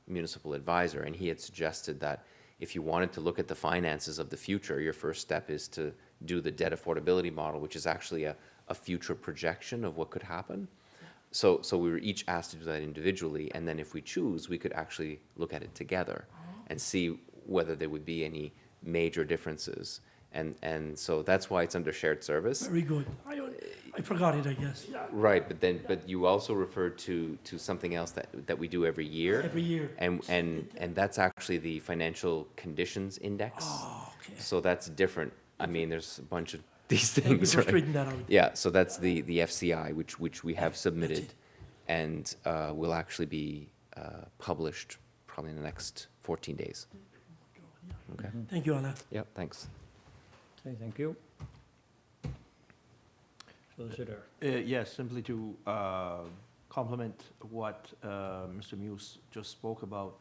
municipal advisor, and he had suggested that if you wanted to look at the finances of the future, your first step is to do the debt affordability model, which is actually a future projection of what could happen. So we were each asked to do that individually, and then if we choose, we could actually look at it together and see whether there would be any major differences. And so that's why it's under shared service. Very good. I forgot it, I guess. Yeah. Right, but you also referred to something else that we do every year. Every year. And that's actually the Financial Conditions Index. Oh, okay. So that's different. I mean, there's a bunch of these Thank you things, for right? straightening that out. Yeah, so that's the FCI, which we have submitted, and will actually be published probably in the next 14 days. Okay. Thank you, Anna. Yep, thanks. Okay, thank you. Solicitor. Yes, simply to complement what Mr. Muse just spoke about.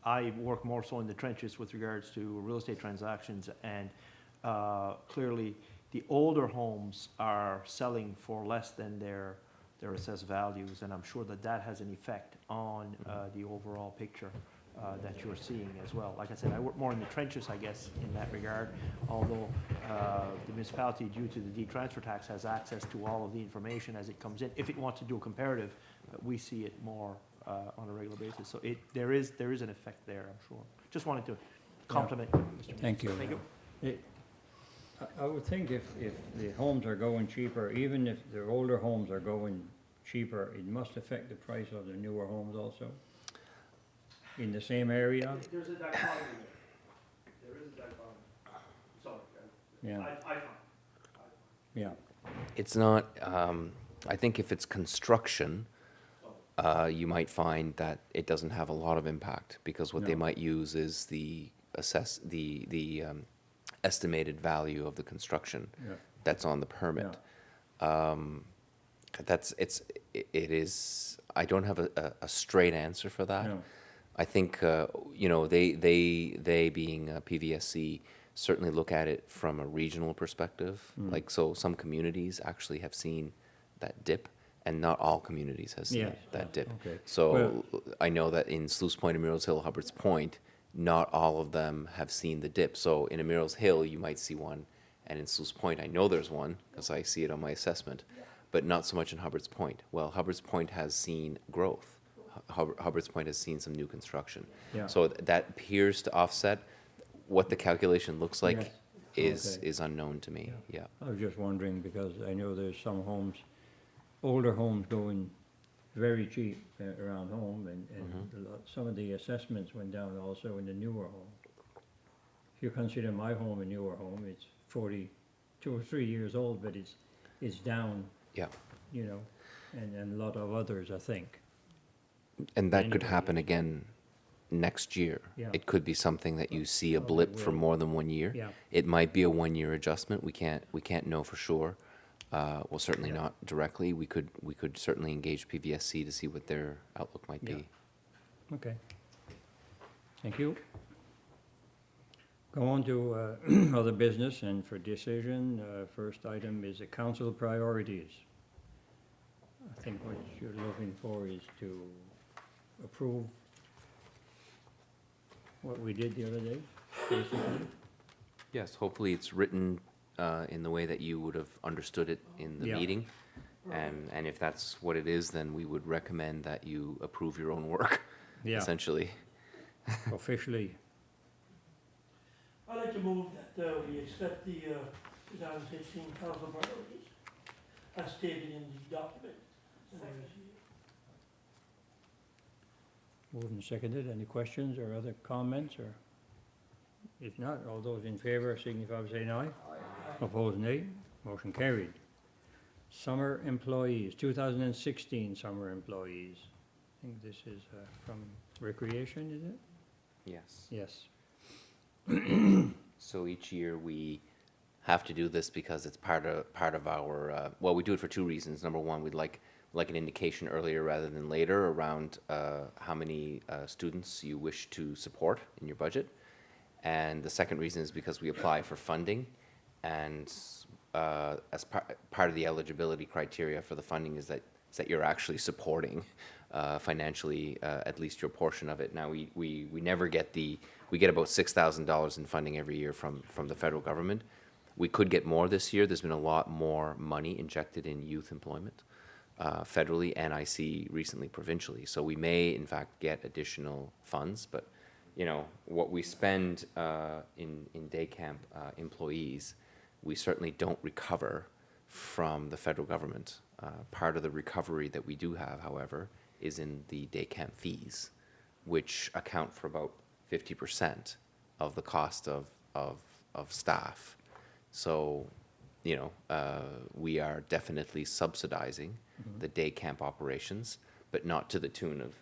I work more so in the trenches with regards to real estate transactions, and clearly the older homes are selling for less than their assessed values, and I'm sure that that has an effect on the overall picture that you're seeing as well. Like I said, I work more in the trenches, I guess, in that regard, although the municipality, due to the transfer tax, has access to all of the information as it comes in. If it wants to do a comparative, we see it more on a regular basis. So there is an effect there, I'm sure. Just wanted to compliment Mr. Muse. Thank you. Thank you. I would think if the homes are going cheaper, even if the older homes are going cheaper, it must affect the price of the newer homes also? In the same area? There's a dichotomy there. There is a dichotomy. Sorry. Yeah, I find. yeah, It's not, I think if it's construction, you might find that it doesn't have a lot of impact, because what they No. might use is the estimated value of the construction yeah, that's on the permit. It is, I don't have a straight answer for that. no, I think, they being PVSC, certainly look at it from a regional perspective. Like, so some communities actually have seen that dip, and not all communities have seen Yes. that dip. okay. So I know that in Sluice Point, Amurals Hill, Hubbard's Point, not all of them have seen the dip. So in Amurals Hill, you might see one, and in Sluice Point, I know there's one, because I see it on my assessment, but not so much in Hubbard's Point. Well, Hubbard's Point has seen growth. Hubbard's Point has seen some new construction. Yeah. So that appears to offset. What the calculation looks like Yes. is unknown to me, yeah. I was just wondering, because I know there's some homes, older homes going very cheap around home, and some of the assessments went down also in the newer home. If you consider my home a newer home, it's 42 or 3 years old, but it's down, Yeah, you know, and a lot of others, I think. and that could Anybody happen is- again next year. Yeah. It could be something that you see a Oh, it blip for will. more than 1 year. Yeah. It might be a 1-year adjustment, we can't know for sure. Well, certainly Yeah. not directly, we could certainly engage PVSC to see what their outlook might Yeah. be. Okay. Thank you. Go on to other business, and for decision, first item is the council priorities. I think what you're looking for is to approve what we did the other day, basically. Yes, hopefully it's written in the way that you would have understood it in the Yeah. meeting. And if that's what it is, then we would recommend that you approve your own work, Yeah, essentially. officially. I'd like to move that we accept the 2016 council priorities as stated in the document. Moved and seconded. Any questions or other comments, or? If not, all those in favor signify by saying aye. Opposed, nay. Motion carried. Summer employees, 2016 summer employees. I think this is from Recreation, is it? Yes. Yes. So each year we have to do this because it's part of our, well, we do it for two reasons. Number one, we'd like an indication earlier rather than later around how many students you wish to support in your budget. And the second reason is because we apply for funding, and as part of the eligibility criteria for the funding is that you're actually supporting financially at least your portion of it. Now, we never get we get about $6,000 in funding every year from the federal government. We could get more this year. There's been a lot more money injected in youth employment federally, and I see recently provincially. So we may, in fact, get additional funds, but you know, what we spend in day camp employees, we certainly don't recover from the federal government. Part of the recovery that we do have, however, is in the day camp fees, which account for about 50% of the cost of staff. So, you know, we are definitely subsidizing the day camp operations, but not to the tune of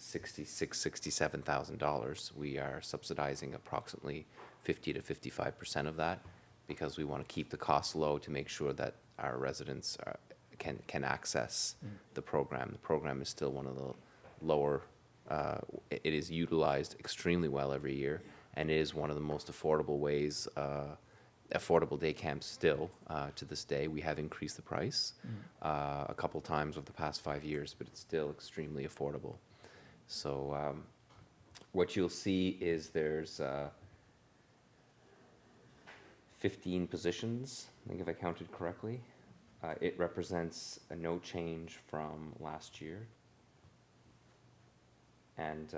$67,000. We are subsidizing approximately 50 to 55% of that because we want to keep the costs low to make sure that our residents can access the program. The program is still one of the lower, it is utilized extremely well every year, and it is one of the most affordable ways, affordable day camps still to this day. We have increased the price a couple times over the past 5 years, but it's still extremely affordable. So what you'll see is there's 15 positions, I think if I counted correctly. It represents a no change from last year. And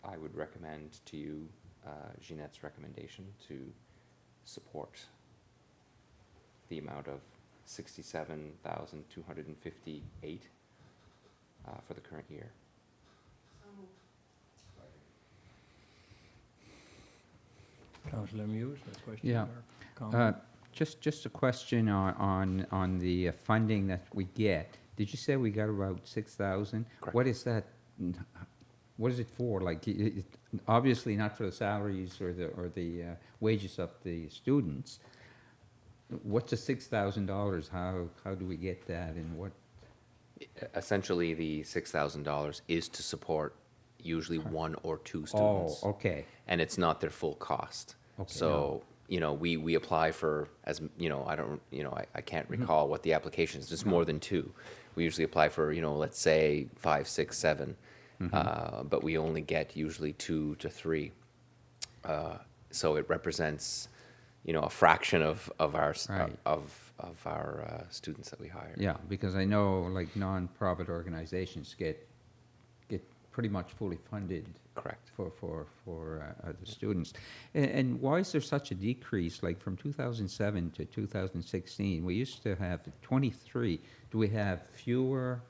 I would recommend to you Jeanette's recommendation to support the amount of $67,258 for the current year. Councillor Muse, a question Yeah. or comment? Just a question on the funding that we get. Did you say we got about 6,000? Correct. What is that? What is it for? Like, obviously not for the salaries or the wages of the students. What's the $6,000? How do we get that, and what? Essentially, the $6,000 is to support usually one or two students. Oh, okay. And it's not their full cost. Okay, So, you know, we apply for, as, you know, I can't recall what the application is. It's more than two. We usually apply for, you know, let's say 5, 6, 7, but we only get usually 2 to 3. So it represents, you know, a fraction of our Right. of our students that we hire. Yeah, because I know like non-profit organizations get pretty much fully funded Correct. for the students. And why is there such a decrease? Like from 2007 to 2016, we used to have 23. Do we have fewer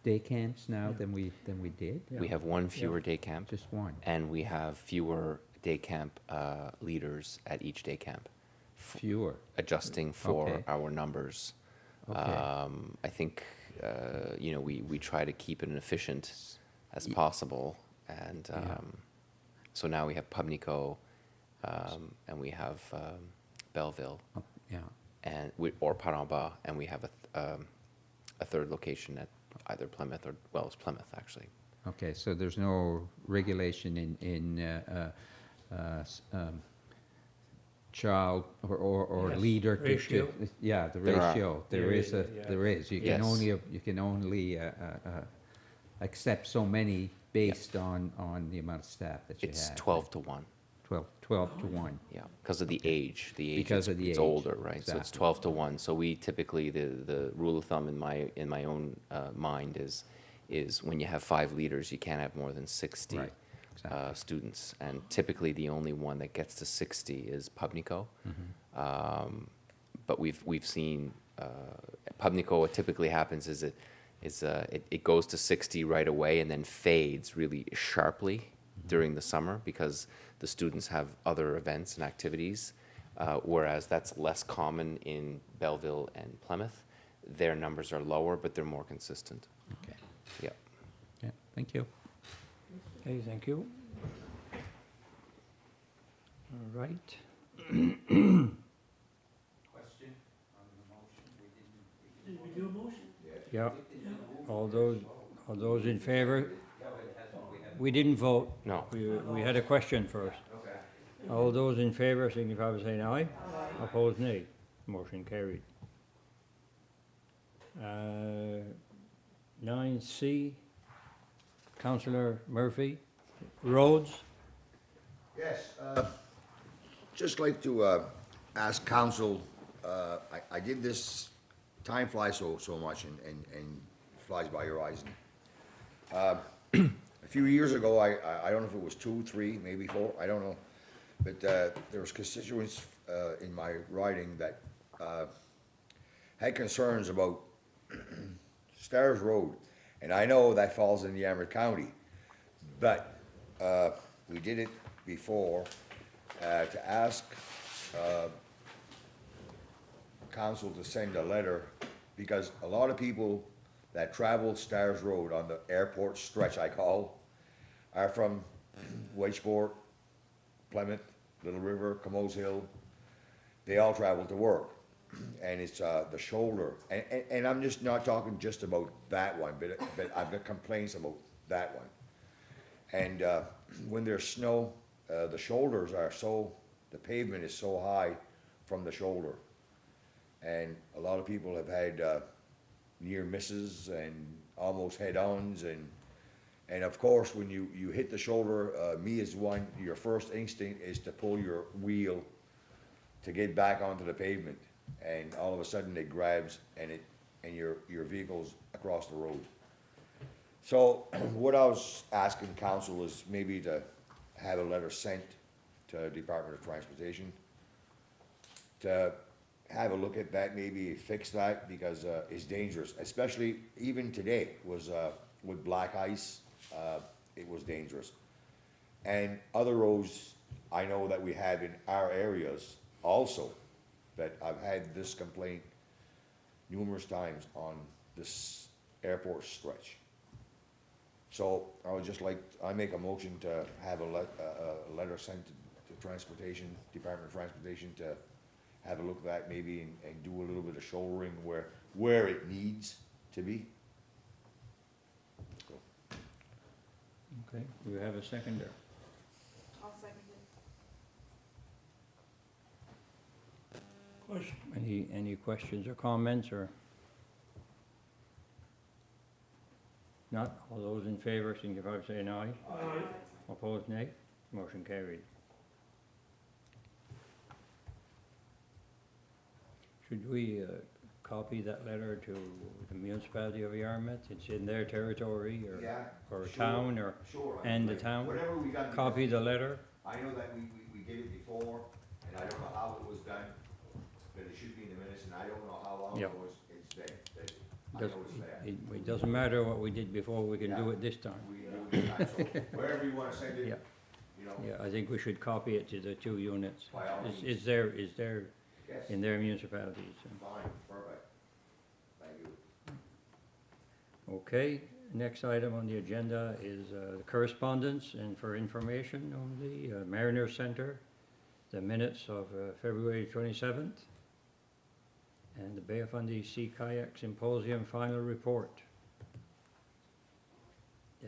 day camps now than we did? We have one fewer day camp, Just one. and we have fewer day camp leaders at each day camp, Fewer. adjusting for Okay. our numbers. Okay. I think, you know, we try to keep it efficient as possible, and so now we have Pubnico, and we have Belleville, Yeah. and or Paramba, and we have a third location at either Plymouth or, well, it's Plymouth, actually. Okay, so there's no regulation in child or Yes, leader to- ratio. yeah, the There are. ratio. There is. You Yes. can only accept so many based on the amount of staff that you have. It's 12 to 1. 12 to 1. Yeah, because of the age. The age Because is, of the it's age, older, right? So it's exactly. 12 to 1. So we typically, the rule of thumb in my own mind is when you have 5 leaders, you can't have more than 60 Right, exactly. students. And typically, the only one that gets to 60 is Pubnico. Mm-hmm. But we've seen Pubnico. What typically happens is it goes to 60 right away and then fades really sharply during the summer because the students have other events and activities, whereas that's less common in Belleville and Plymouth. Their numbers are lower, but they're more consistent. Okay. Yep. Yeah, thank you. Okay, thank you. All right. Question on the motion? Did we do a motion? Yeah. All those in favor? We didn't vote. No. We had a question first. Okay. All those in favor signify by saying aye. Opposed, nay. Motion carried. 9C, Councillor Murphy, roads. Yes, just like to ask council, I did this, time flies so much and flies by your eyes. A few years ago, I don't know if it was 2, 3, maybe 4, I don't know. But there was constituents in my riding that had concerns about Stars Road. And I know that falls in the Amherst County, but we did it before to ask council to send a letter, because a lot of people that travel Stars Road on the airport stretch I call, are from Wedgeport, Plymouth, Little River, Comoes Hill. They all travel to work. And it's, the shoulder, and I'm just not talking just about that one, but I've got complaints about that one. And, when there's snow, the shoulders are so, the pavement is so high from the shoulder. And a lot of people have had, near misses and almost head-ons, and of course, when you hit the shoulder, me as one, your first instinct is to pull your wheel to get back onto the pavement, and all of a sudden it grabs and your vehicle's across the road. So what I was asking council is maybe to have a letter sent to Department of Transportation to have a look at that, maybe fix that, because it's dangerous, especially even today was with black ice, it was dangerous. And other roads I know that we have in our areas also, that I've had this complaint numerous times on this airport stretch. So I would just like, I make a motion to have a letter sent to Transportation, Department of Transportation, to have a look at that maybe and do a little bit of shouldering where it needs to be. So, Okay, do we have a seconder? I'll second it. Question. Any questions or comments, or? Not, all those in favor, signify by saying aye. Aye. Opposed, nay. Motion carried. Should we copy that letter to the municipality of Yarmouth? It's in their territory, Yeah, or sure, town, or, sure. and the town? Whatever we got. Copy the letter? I know that we did it before, and I don't know how it was done, but it should be in the minutes, and I don't know how long Yep. ago it's been, but I Does- know it's there. It doesn't matter what we did before, we can do Yeah. it this time. We do it this time, so wherever you wanna send Yeah. it, you know, Yeah, I think we should copy it to the two units. by all means. Is there, Yes, in their municipalities. fine, perfect. Thank you. Okay, next item on the agenda is correspondence, and for information only, Mariner Center, the minutes of February 27th, and the Bay of Fundy Sea Kayak Symposium final report.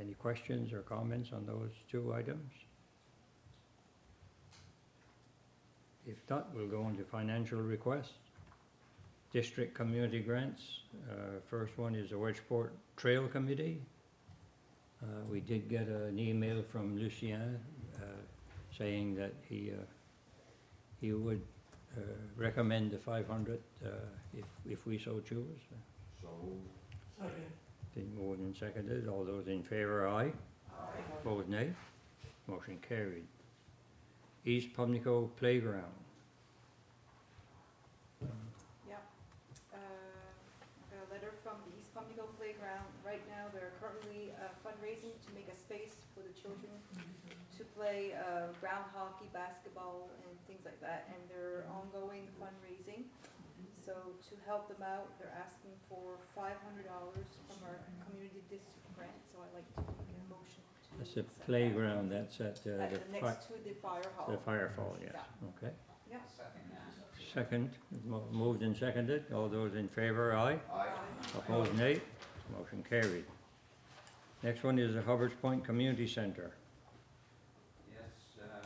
Any questions or comments on those two items? If not, we'll go on to financial requests. District community grants, first one is the Wedgeport Trail Committee. We did get an email from Lucien saying that he would recommend the 500 if we so choose. So, Second. Been moved and seconded. All those in favor, aye. Opposed, nay. Motion carried. East Pubnico Playground. Yep. Got a letter from the East Pubnico Playground. Right now, they're currently fundraising to make a space for the children to play ground hockey, basketball, and things like that, and they're ongoing fundraising. So to help them out, they're asking for $500 from our community district grant, so I'd like to make a motion to. That's a accept that. playground, that's at Next to the fire hall. the firefall, yes, okay. Yep. Second, moved and seconded. All those in favor, aye. aye. Opposed, nay. Motion carried. Next one is the Hubbard's Point Community Center. Yes, I've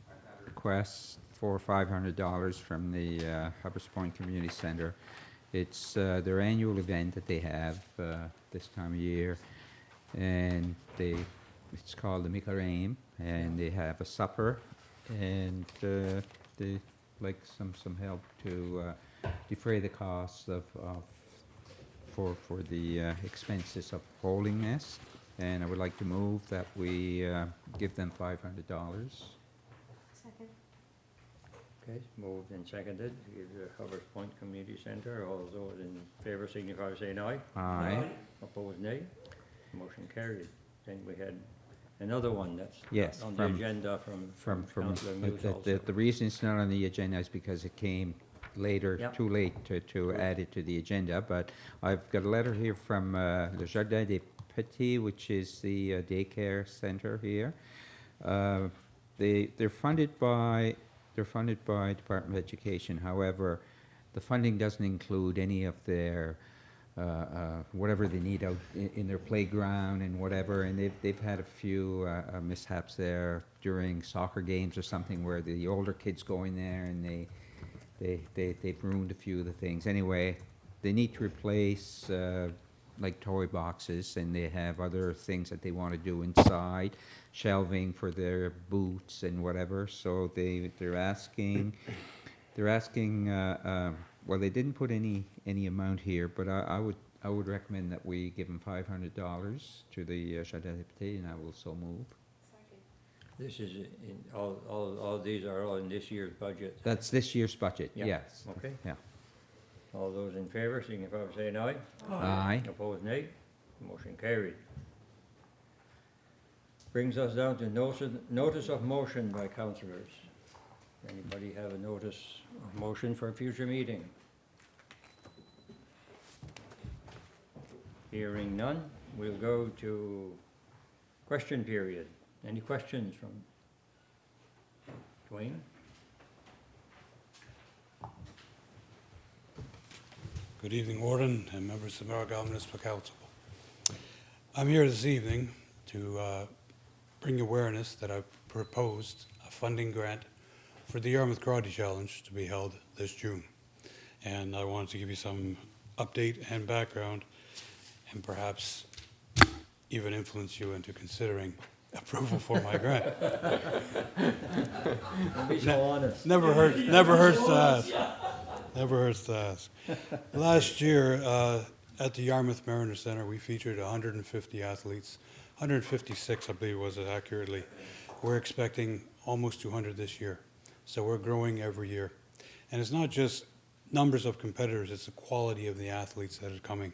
had a request for $500 from the Hubbard's Point Community Center. It's their annual event that they have this time of year, and it's called the Mickle Aim, and they have a supper, and they like some help to defray the costs for the expenses of holding this, and I would like to move that we give them $500. Second. Okay, moved and seconded. To give the Hubbard's Point Community Center. All those in favor signify by saying aye. Aye. Opposed, nay. Motion carried. Then we had another one that's Yes, on the agenda from From Councillor Muse the also. reason it's not on the agenda is because it came later, Yep. too late to add it to the agenda, but I've got a letter here from Le Jardin des Petits, which is the daycare center here. They're funded by Department of Education. However, the funding doesn't include any of their whatever they need out in their playground and whatever, and they've had a few mishaps there during soccer games or something where the older kids go in there and they've ruined a few of the things. Anyway, they need to replace like toy boxes, and they have other things that they want to do inside, shelving for their boots and whatever. So they're asking. Well, they didn't put any amount here, but I would recommend that we give them $500 to the Jardin des Petits, and I will so move. This is in, all these are all in this year's budget. That's this year's budget, Yeah. yes. Okay. Yeah. All those in favor, signify by saying aye. Aye. Opposed, nay. Motion carried. Brings us down to notice of motion by councillors. Anybody have a notice of motion for a future meeting? Hearing none, we'll go to question period. Any questions from Dwayne? Good evening, Warden and members of the Argyll Municipal Council. I'm here this evening to bring awareness that I've proposed a funding grant for the Yarmouth Karate Challenge to be held this June. And I wanted to give you some update and background and perhaps even influence you into considering approval for my grant. Don't be so honest. Never hurts to ask. Never hurts to ask. Last year, at the Yarmouth Mariner Center, we featured 150 athletes, 156, I believe was it accurately. We're expecting almost 200 this year. So we're growing every year. And it's not just numbers of competitors, it's the quality of the athletes that are coming.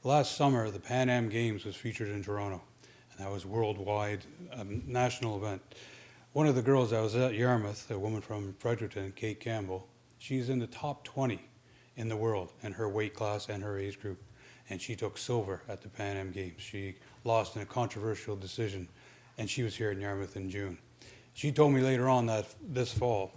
Last summer, the Pan Am Games was featured in Toronto, and that was worldwide, national event. One of the girls that was at Yarmouth, a woman from Fredericton, Kate Campbell, she's in the top 20 in the world in her weight class and her age group, and she took silver at the Pan Am Games. She lost in a controversial decision, and she was here in Yarmouth in June. She told me later on that past fall,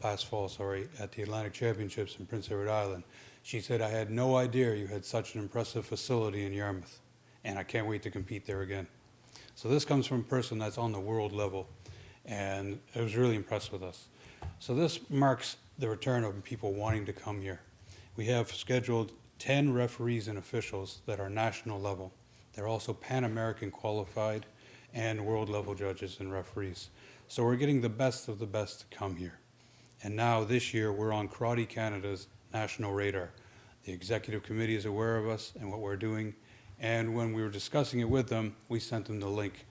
at the Atlantic Championships in Prince Edward Island, she said, I had no idea you had such an impressive facility in Yarmouth, and I can't wait to compete there again. So this comes from a person that's on the world level, and it was really impressed with us. So this marks the return of people wanting to come here. We have scheduled 10 referees and officials that are national level. They're also Pan-American qualified and world level judges and referees. So we're getting the best of the best to come here. And now this year we're on Karate Canada's national radar. The executive committee is aware of us and what we're doing. And when we were discussing it with them, we sent them the link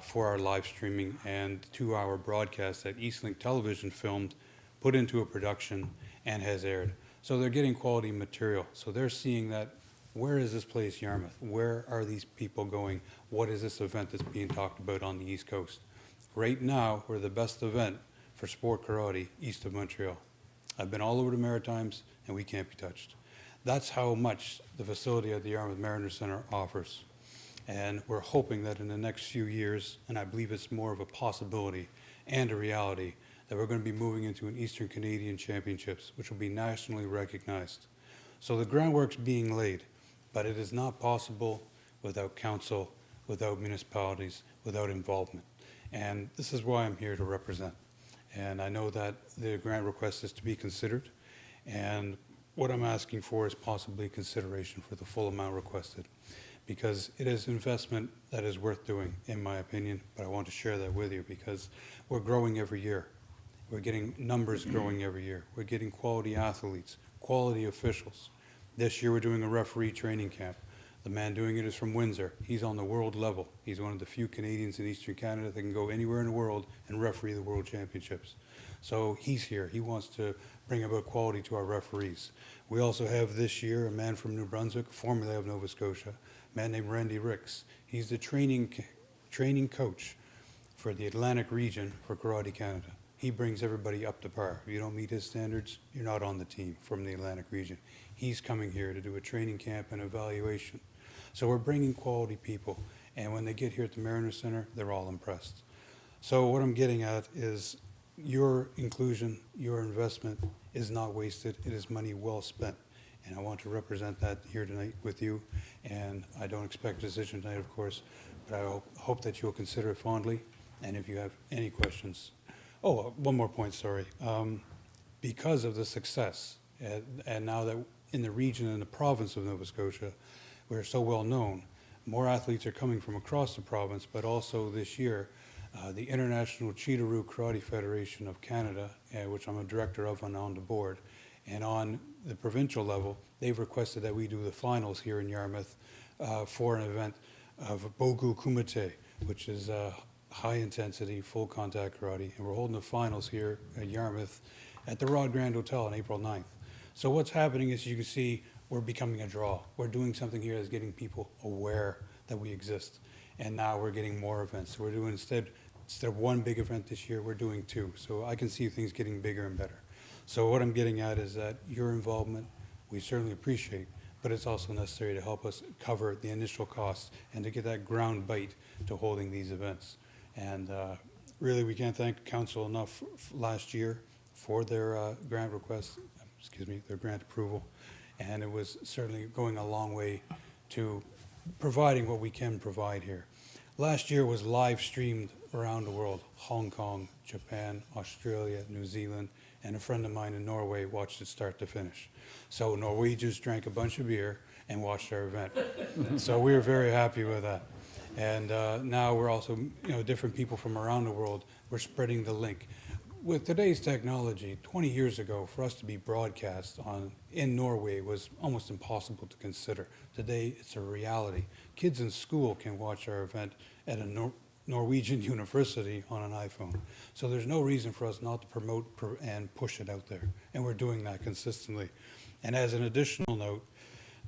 for our live streaming and 2-hour broadcast that Eastlink Television filmed, put into a production, and has aired. So they're getting quality material. So they're seeing that, where is this place, Yarmouth? Where are these people going? What is this event that's being talked about on the East Coast? Right now, we're the best event for sport karate east of Montreal. I've been all over the Maritimes, and we can't be touched. That's how much the facility at the Yarmouth Mariner Center offers. And we're hoping that in the next few years, and I believe it's more of a possibility and a reality, that we're going to be moving into an Eastern Canadian Championships, which will be nationally recognized. So the groundwork's being laid, but it is not possible without council, without municipalities, without involvement. And this is why I'm here to represent. And I know that the grant request is to be considered, and what I'm asking for is possibly consideration for the full amount requested, because it is investment that is worth doing, in my opinion, but I want to share that with you because we're growing every year. We're getting numbers growing every year. We're getting quality athletes, quality officials. This year we're doing a referee training camp. The man doing it is from Windsor. He's on the world level. He's one of the few Canadians in Eastern Canada that can go anywhere in the world and referee the World Championships. So he's here. He wants to bring about quality to our referees. We also have this year a man from New Brunswick, formerly of Nova Scotia, a man named Randy Ricks. He's the training coach for the Atlantic region for Karate Canada. he brings everybody up to par. If you don't meet his standards, you're not on the team from the Atlantic region. He's coming here to do a training camp and evaluation. So we're bringing quality people, and when they get here at the Mariner Center, they're all impressed. So what I'm getting at is your inclusion, your investment is not wasted. It is money well spent. And I want to represent that here tonight with you. And I don't expect a decision tonight, of course, but I hope that you'll consider it fondly. And if you have any questions. Oh, one more point, sorry. Because of the success, and now that in the region and the province of Nova Scotia, we're so well known, more athletes are coming from across the province, but also this year, the International Cheetoroo Karate Federation of Canada, which I'm a director of and on the board, and on the provincial level, they've requested that we do the finals here in Yarmouth for an event of Bogu Kumite, which is high intensity, full contact karate. And we're holding the finals here at Yarmouth at the Rod Grand Hotel on April 9th. So what's happening is you can see we're becoming a draw. We're doing something here that's getting people aware that we exist. And now we're getting more events. So we're doing, instead of one big event this year, we're doing two. So I can see things getting bigger and better. So what I'm getting at is that your involvement, we certainly appreciate, but it's also necessary to help us cover the initial costs and to get that ground bite to holding these events. And really, we can't thank Council enough last year for their grant request, their grant approval. And it was certainly going a long way to providing what we can provide here. Last year was live streamed around the world, Hong Kong, Japan, Australia, New Zealand, and a friend of mine in Norway watched it start to finish. So Norwegians drank a bunch of beer and watched our event. So we were very happy with that. And now we're also, different people from around the world, we're spreading the link. With today's technology, 20 years ago, for us to be broadcast in Norway was almost impossible to consider. Today, it's a reality. Kids in school can watch our event at a Norwegian university on an iPhone. So there's no reason for us not to promote and push it out there. And we're doing that consistently. And as an additional note,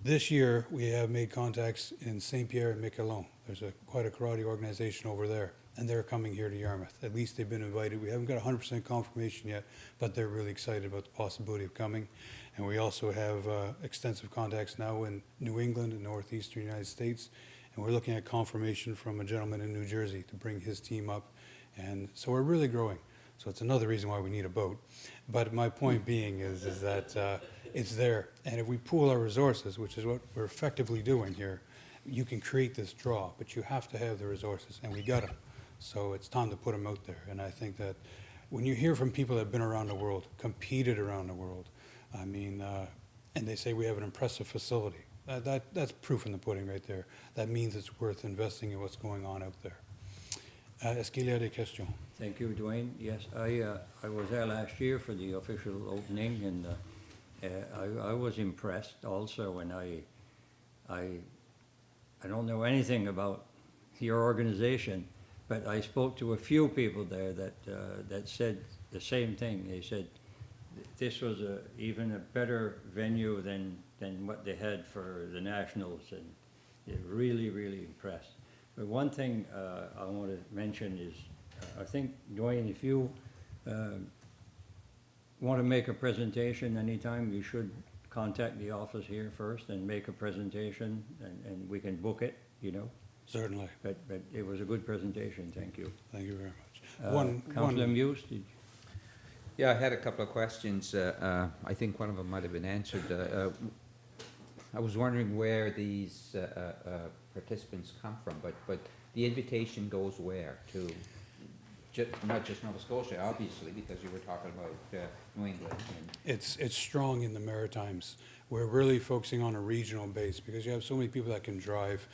this year we have made contacts in St. Pierre and Miquelon. There's quite a karate organization over there, and they're coming here to Yarmouth. At least they've been invited. We haven't got 100% confirmation yet, but they're really excited about the possibility of coming. And we also have extensive contacts now in New England and northeastern United States. And we're looking at confirmation from a gentleman in New Jersey to bring his team up. And so we're really growing. So it's another reason why we need a boat. But my point being is that it's there. And if we pool our resources, which is what we're effectively doing here, you can create this draw, but you have to have the resources, and we got them. So it's time to put them out there. And I think that when you hear from people that have been around the world, competed around the world, I mean, and they say we have an impressive facility, that's proof in the pudding right there. That means it's worth investing in what's going on out there. Est-ce qu'il y a des questions? Thank you, Dwayne. Yes, I was there last year for the official opening, and I was impressed also, and I don't know anything about your organization, but I spoke to a few people there that said the same thing. They said this was even a better venue than what they had for the Nationals, and they're really, really impressed. But one thing I want to mention is, I think, Dwayne, if you want to make a presentation anytime, you should contact the office here first and make a presentation, and we can book it, Certainly. But it was a good presentation, thank you. Thank you very much. Councillor Muse, did you? Yeah, I had a couple of questions. I think one of them might have been answered. I was wondering where these participants come from, but the invitation goes where? To not just Nova Scotia, obviously, because you were talking about New England. It's strong in the Maritimes. We're really focusing on a regional base because you have so many people that can drive.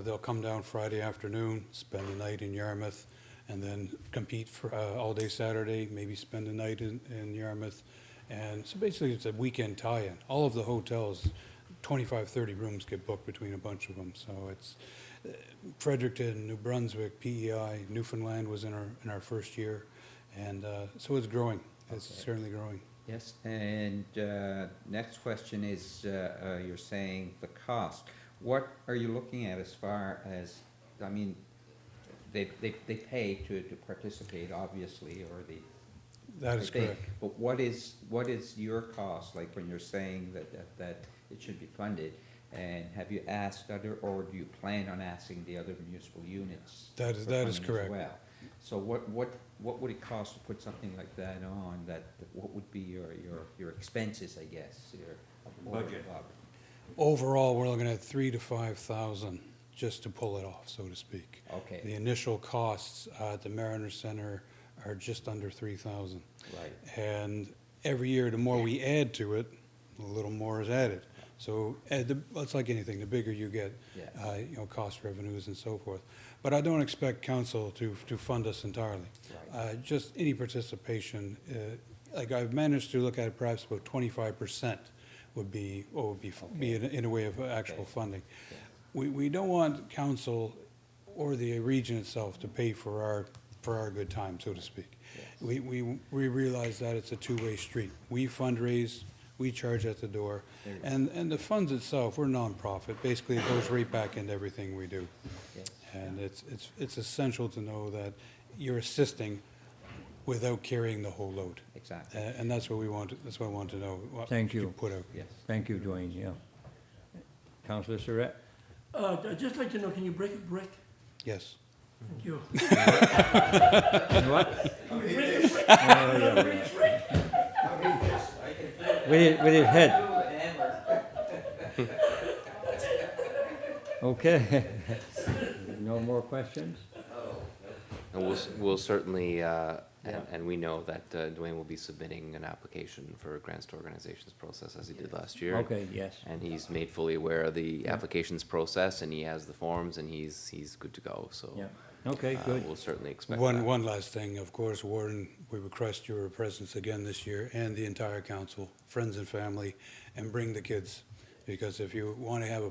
They'll come down Friday afternoon, spend the night in Yarmouth, and then compete for all day Saturday, maybe spend the night in Yarmouth. And so basically it's a weekend tie-in. All of the hotels, 25, 30 rooms get booked between a bunch of them. So it's Fredericton, New Brunswick, PEI, Newfoundland was in our first year. And so it's growing. It's certainly growing. Yes, and next question is, you're saying the cost. What are you looking at as far as, I mean, they pay to participate, obviously, or That I is think. correct. But what is your cost, like when you're saying that it should be funded? And have you asked or do you plan on asking the other municipal units? That for is funding as correct. well? So what would it cost to put something like that on, what would be your expenses, I guess, your Budget. Overall, we're looking at 3,000 to 5,000 just to pull it off, so to speak. Okay, The initial costs at the Mariner Center are just under 3,000. right, And every year, the more we add to it, a little more is added. So it's like anything, the bigger you get, yeah, cost revenues and so forth. But I don't expect council to fund us entirely. right, Just any participation, like I've managed to look at perhaps about 25% would be, what would be in a way of actual Okay. funding. We don't want council or the region itself to pay for our good time, so to speak. yes. We realize that it's a two-way street. We fundraise, we charge at the door, There you go. and the funds itself, we're nonprofit. Basically, it goes right back into everything we do. Yes. And it's essential to know that you're assisting without carrying the whole load. Exactly, And that's what we want, that's what I want to know. what Thank you. Put out. yes. Thank you, Dwayne, yeah. Councillor Surratt? I'd just like to know, can you break a brick? Yes. Thank you. And what? Oh, yeah, yeah. With his head. Okay. No more questions? And we'll certainly, and we know that Dwayne will be submitting an application for grants to organizations process as he did last year. Okay, yes. And he's made fully aware of the applications process, and he has the forms, and he's good to go, so. Yeah, okay, good. We'll certainly expect that. One last thing, of course, Warden, we request your presence again this year and the entire council, friends and family, and bring the kids. Because if you want to have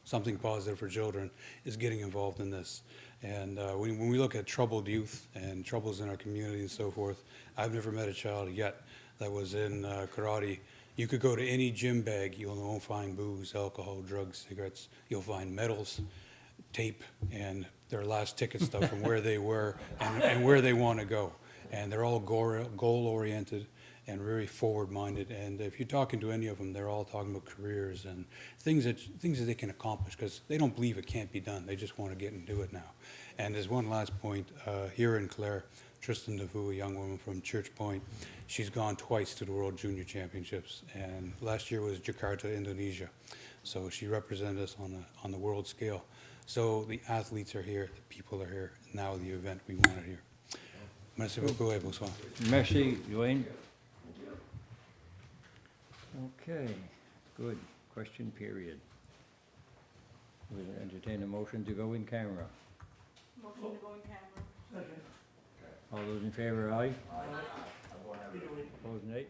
something positive for children, is getting involved in this. And when we look at troubled youth and troubles in our community and so forth, I've never met a child yet that was in karate. You could go to any gym bag, you won't find booze, alcohol, drugs, cigarettes. You'll find medals, tape, and their last ticket stuff from where they were and where they want to go. And they're all goal-oriented and very forward-minded. And if you're talking to any of them, they're all talking about careers and things that they can accomplish, because they don't believe it can't be done. They just want to get and do it now. And there's one last point, here in Clare, Tristan DeVue, a young woman from Church Point, she's gone twice to the World Junior Championships, and last year was Jakarta, Indonesia. So she represented us on the world scale. So the athletes are here, the people are here, now the event we wanted here. Merci beaucoup et bonsoir. Merci, Dwayne. Okay, good. Question period. We'll entertain a motion to go in camera. Motion to go in camera. Second. All those in favor, aye? Opposed, nay?